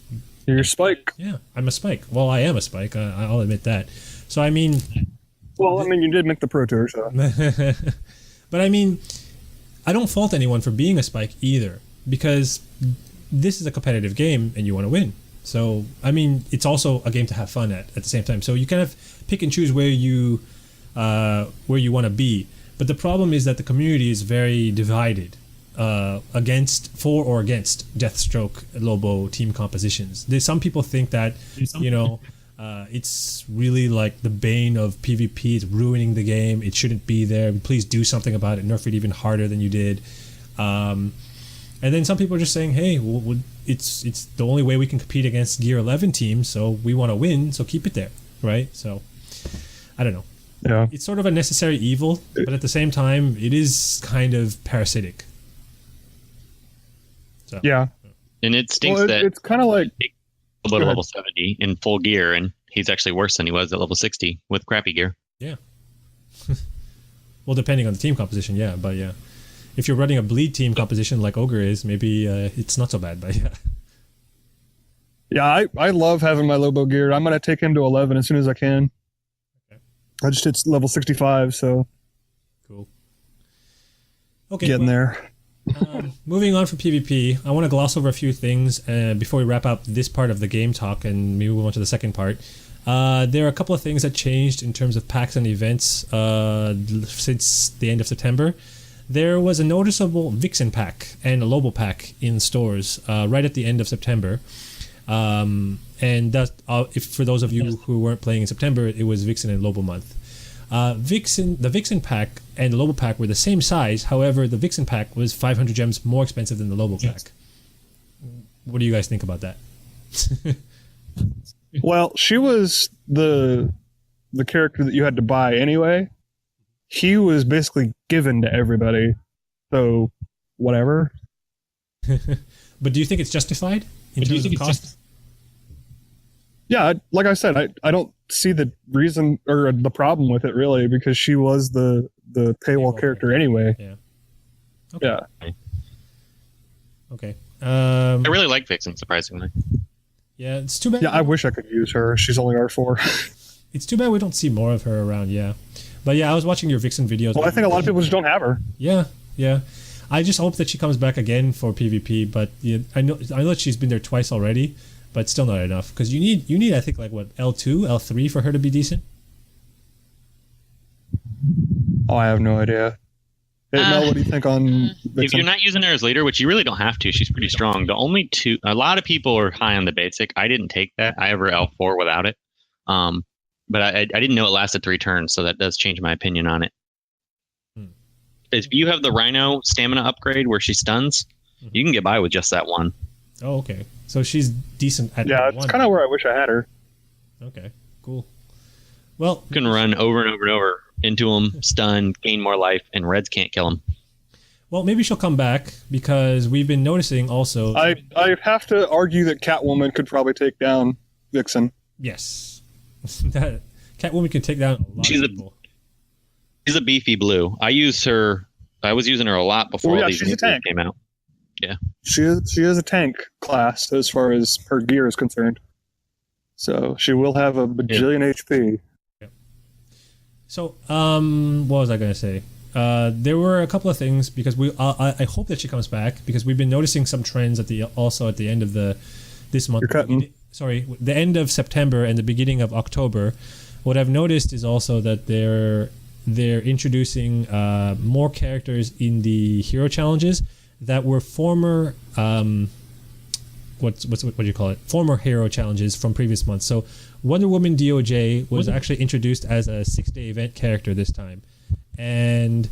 you're a spike. Yeah, I'm a spike. Well, I am a spike. I'll admit that. So I mean, you did make the Pro Tour, so. But I mean, I don't fault anyone for being a spike either, because this is a competitive game and you want to win. So I mean, it's also a game to have fun at the same time. So you kind of pick and choose where you want to be. But the problem is that the community is very divided for or against Deathstroke Lobo team compositions. Some people think that, it's really like the bane of PvP. It's ruining the game. It shouldn't be there. Please do something about it. Nerf it even harder than you did. And then some people are just saying, hey, it's the only way we can compete against Gear 11 teams, so we want to win, so keep it there, right? So, I don't know. Yeah. It's sort of a necessary evil, but at the same time, it is kind of parasitic. So, yeah. And it stinks that it's kind of like Lobo to level 70 in full gear, and he's actually worse than he was at level 60 with crappy gear. Yeah. Well, depending on the team composition, yeah, but yeah. If you're running a bleed team composition like Ogre is, maybe it's not so bad, but yeah. Yeah, I love having my Lobo gear. I'm going to take him to 11 as soon as I can. Okay. I just hit level 65, so... Cool. Okay. Getting there. Moving on from PvP, I want to gloss over a few things before we wrap up this part of the game talk and maybe move on to the second part. There are a couple of things that changed in terms of packs and events since the end of September. There was a noticeable Vixen pack and a Lobo pack in stores right at the end of September. And that, if for those of you who weren't playing in September, it was Vixen and Lobo month. The Vixen pack and the Lobo pack were the same size. However, the Vixen pack was 500 gems more expensive than the Lobo pack. What do you guys think about that? Well, she was the character that you had to buy anyway. He was basically given to everybody. So, whatever. But do you think it's justified in terms of cost? Yeah, like I said, I don't see the reason or the problem with it really, because she was the paywall character anyway. Yeah. Okay. Yeah. Okay. I really like Vixen, surprisingly. Yeah, it's too bad. Yeah, I wish I could use her. She's only R4. It's too bad we don't see more of her around. Yeah. But yeah, I was watching your Vixen videos. Well, I think a lot of people just don't have her. Yeah. I just hope that she comes back again for PvP. But yeah, I know that she's been there twice already, but still not enough. Because you need I think like what, L2, L3 for her to be decent. Oh, I have no idea. Hey, Mel, what do you think on Vixen? If you're not using her as leader, which you really don't have to, she's pretty strong. The only two, a lot of people are high on the basic. I didn't take that. I have her L4 without it. But I didn't know it lasted 3 turns, so that does change my opinion on it. If you have the Rhino stamina upgrade where she stuns, you can get by with just that one. Oh, okay. So she's decent at Yeah, one. it's kind of where I wish I had her. Okay, cool. Well, You can run over and over and over into them, stun, gain more life, and Reds can't kill them. well, maybe she'll come back because we've been noticing also. I have to argue that Catwoman could probably take down Vixen. Yes. That Catwoman can take down a lot of people. She's a beefy blue. I was using her a lot before all these she's a new tank. came out. Yeah. She is a tank class as far as her gear is concerned. So she will have a bajillion HP. So, what was I going to say? There were a couple of things because I hope that she comes back because we've been noticing some trends at the end of this month. You're cutting. Sorry, the end of September and the beginning of October. What I've noticed is also that they're introducing more characters in the hero challenges that were former what do you call it? Former hero challenges from previous months. So Wonder Woman DOJ was actually introduced as a 6-day event character this time, and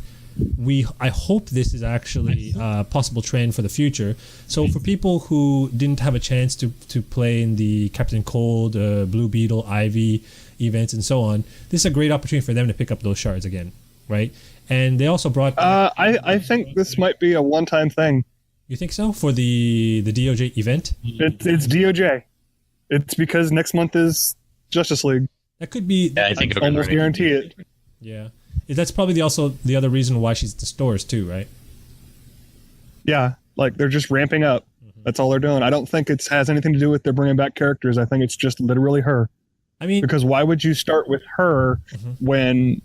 I hope this is actually a possible trend for the future. So for people who didn't have a chance to play in the Captain Cold, Blue Beetle, Ivy events and so on, this is a great opportunity for them to pick up those shards again, right? And they also brought I think this might be a one-time thing. You think so? For the DOJ event? It's DOJ. It's because next month is Justice League. That could be. Yeah, I think it'll almost guarantee it. Yeah. That's probably also the other reason why she's at the stores too, right? Yeah, like they're just ramping up. That's all they're doing. I don't think it has anything to do with they're bringing back characters. I think it's just literally her. I mean, because why would you start with her when,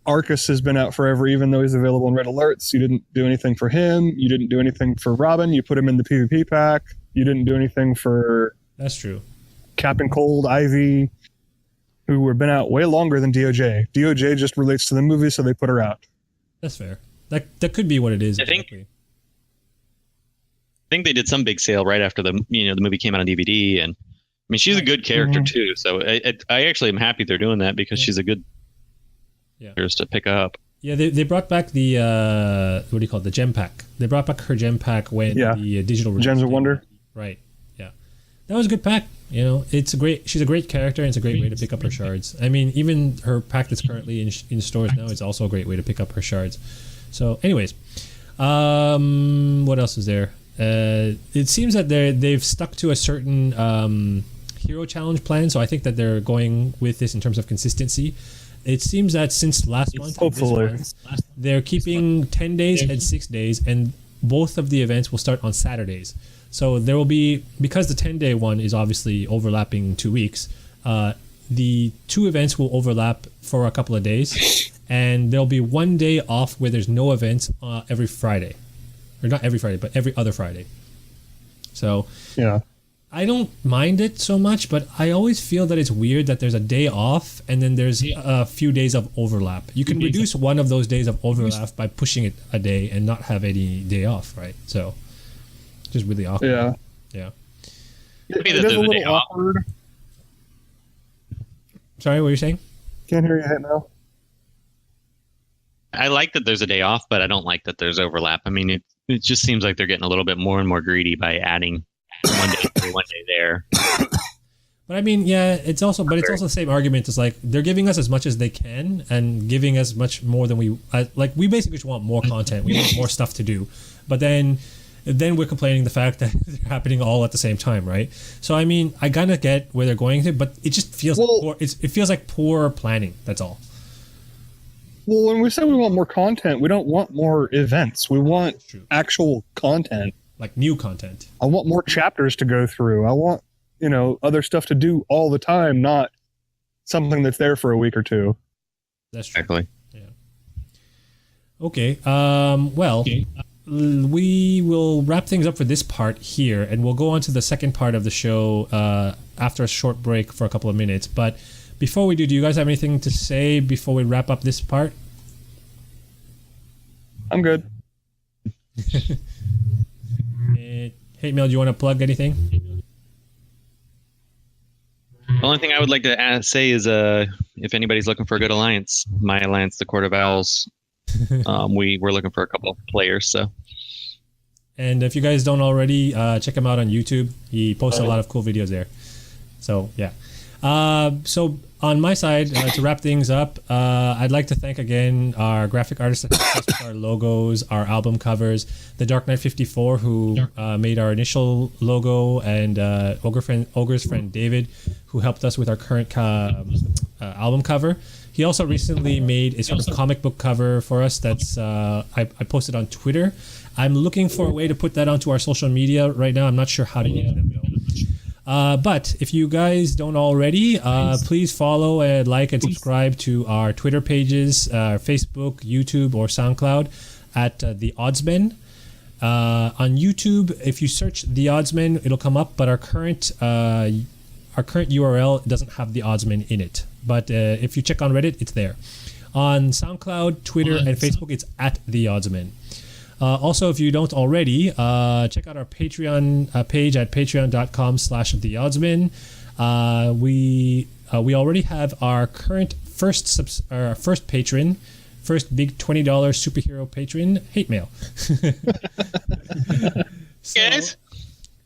Arcus has been out forever, even though he's available in red alerts? You didn't do anything for him. You didn't do anything for Robin. You put him in the PvP pack. You didn't do anything for... That's true. Captain Cold, Ivy, who have been out way longer than DOJ. DOJ just relates to the movie, so they put her out. That's fair. That could be what it is. I think they did some big sale right after the movie came out on DVD, and I mean she's a good character too. So I actually am happy they're doing that because she's a good character to pick up. Yeah, they brought back the what do you call it? The gem pack. They brought back her gem pack when the digital Gems of Wonder. Right. Yeah, that was a good pack. She's a great character, and it's a great way to pick up her shards. I mean, even her pack that's currently in stores now is also a great way to pick up her shards. So, anyways, what else is there? It seems that they've stuck to a certain hero challenge plan, so I think that they're going with this in terms of consistency. It seems that since last month, they're keeping 10 days and 6 days, and both of the events will start on Saturdays. So there will be, because the 10-day one is obviously overlapping 2 weeks, the 2 events will overlap for a couple of days, and there'll be 1 day off where there's no events every Friday. or not every Friday, but every other Friday. So Yeah. I don't mind it so much, but I always feel that it's weird that there's a day off and then there's a few days of overlap. You can reduce one of those days of overlap by pushing it a day and not have any day off, right? So just really awkward. Yeah. Yeah. Maybe It that is a there's a day little off. awkward. Sorry, what were you saying? Can't hear you right now. I like that there's a day off, but I don't like that there's overlap. I mean, it just seems like they're getting a little bit more and more greedy by adding one day here, one day there. But I mean, yeah, it's also the same argument. It's like they're giving us as much as they can and giving us much more than we like. We basically just want more content. We want more stuff to do, but then we're complaining the fact that they're happening all at the same time, right? So I mean, I kind of get where they're going to, but it just feels like poor, it feels like poor planning. That's all. Well, when we say we want more content, we don't want more events. We want actual content. Like new content. I want more chapters to go through. I want, other stuff to do all the time, not something that's there for a week or two. That's true. Exactly. Yeah. Okay. Well, we will wrap things up for this part here, and we'll go on to the second part of the show after a short break for a couple of minutes. But before we do you guys have anything to say before we wrap up this part? I'm good. Hey, Mel, do you want to plug anything? The only thing I would like to say is if anybody's looking for a good alliance, my alliance, the Court of Owls, we're looking for a couple of players. So, and if you guys don't already, check him out on YouTube. He posts a lot of cool videos there. So yeah. So on my side, to wrap things up, I'd like to thank again our graphic artists that helped us with our logos, our album covers, the Dark Knight 54 who made our initial logo, and Ogre's friend David who helped us with our current album cover. He also recently made a sort of comic book cover for us that's I posted on Twitter. I'm looking for a way to put that onto our social media right now. I'm not sure how to use them though. But if you guys don't already, please follow and like and subscribe to our Twitter pages, Facebook, YouTube, or SoundCloud at The Oddsmen. On YouTube, if you search The Oddsmen, it'll come up, but our current URL doesn't have The Oddsmen in it. But if you check on Reddit, it's there. On SoundCloud, Twitter, and Facebook, it's at The Oddsmen. Also, if you don't already, check out our Patreon page at patreon.com/theoddsman. We already have our current first patron, first big $20 superhero patron, Hate Mail.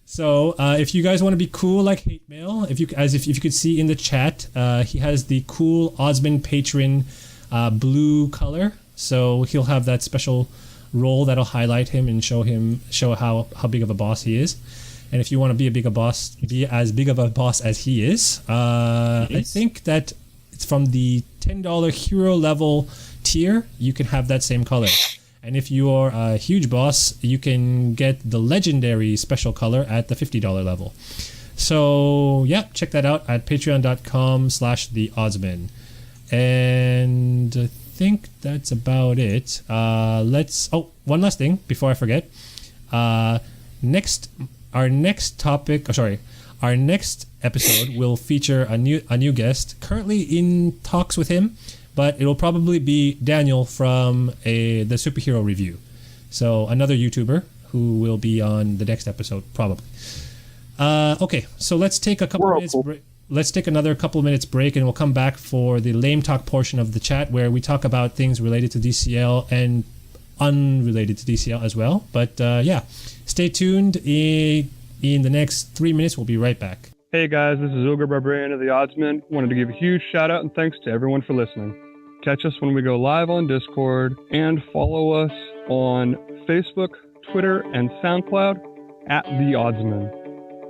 So if you guys want to be cool like Hate Mail, if you could see in the chat, he has the cool Oddsman patron blue color, so he'll have that special role that'll highlight him and show how big of a boss he is. And if you want to be as big of a boss as he is, I think that it's from the $10 hero level tier, you can have that same color. And if you are a huge boss, you can get the legendary special color at the $50 level. So yeah, check that out at patreon.com/theoddsman. And I think that's about it. One last thing before I forget. Our next episode will feature a new guest. Currently in talks with him, but it will probably be Daniel from the superhero review. So another YouTuber who will be on the next episode probably. Okay, so let's take a couple minutes break. Let's take another couple of minutes break, and we'll come back for the lame talk portion of the chat, where we talk about things related to DCL and unrelated to DCL as well. But yeah, stay tuned. In the next 3 minutes, we'll be right back. Hey guys, this is Ogre Barbarian of the Oddsman. Wanted to give a huge shout out and thanks to everyone for listening. Catch us when we go live on Discord, and follow us on Facebook, Twitter, and SoundCloud at The Oddsman.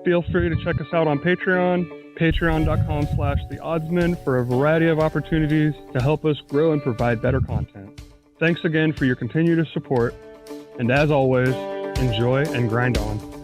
Feel free to check us out on Patreon, patreon.com/theoddsman, for a variety of opportunities to help us grow and provide better content. Thanks again for your continued support, and as always, enjoy and grind on.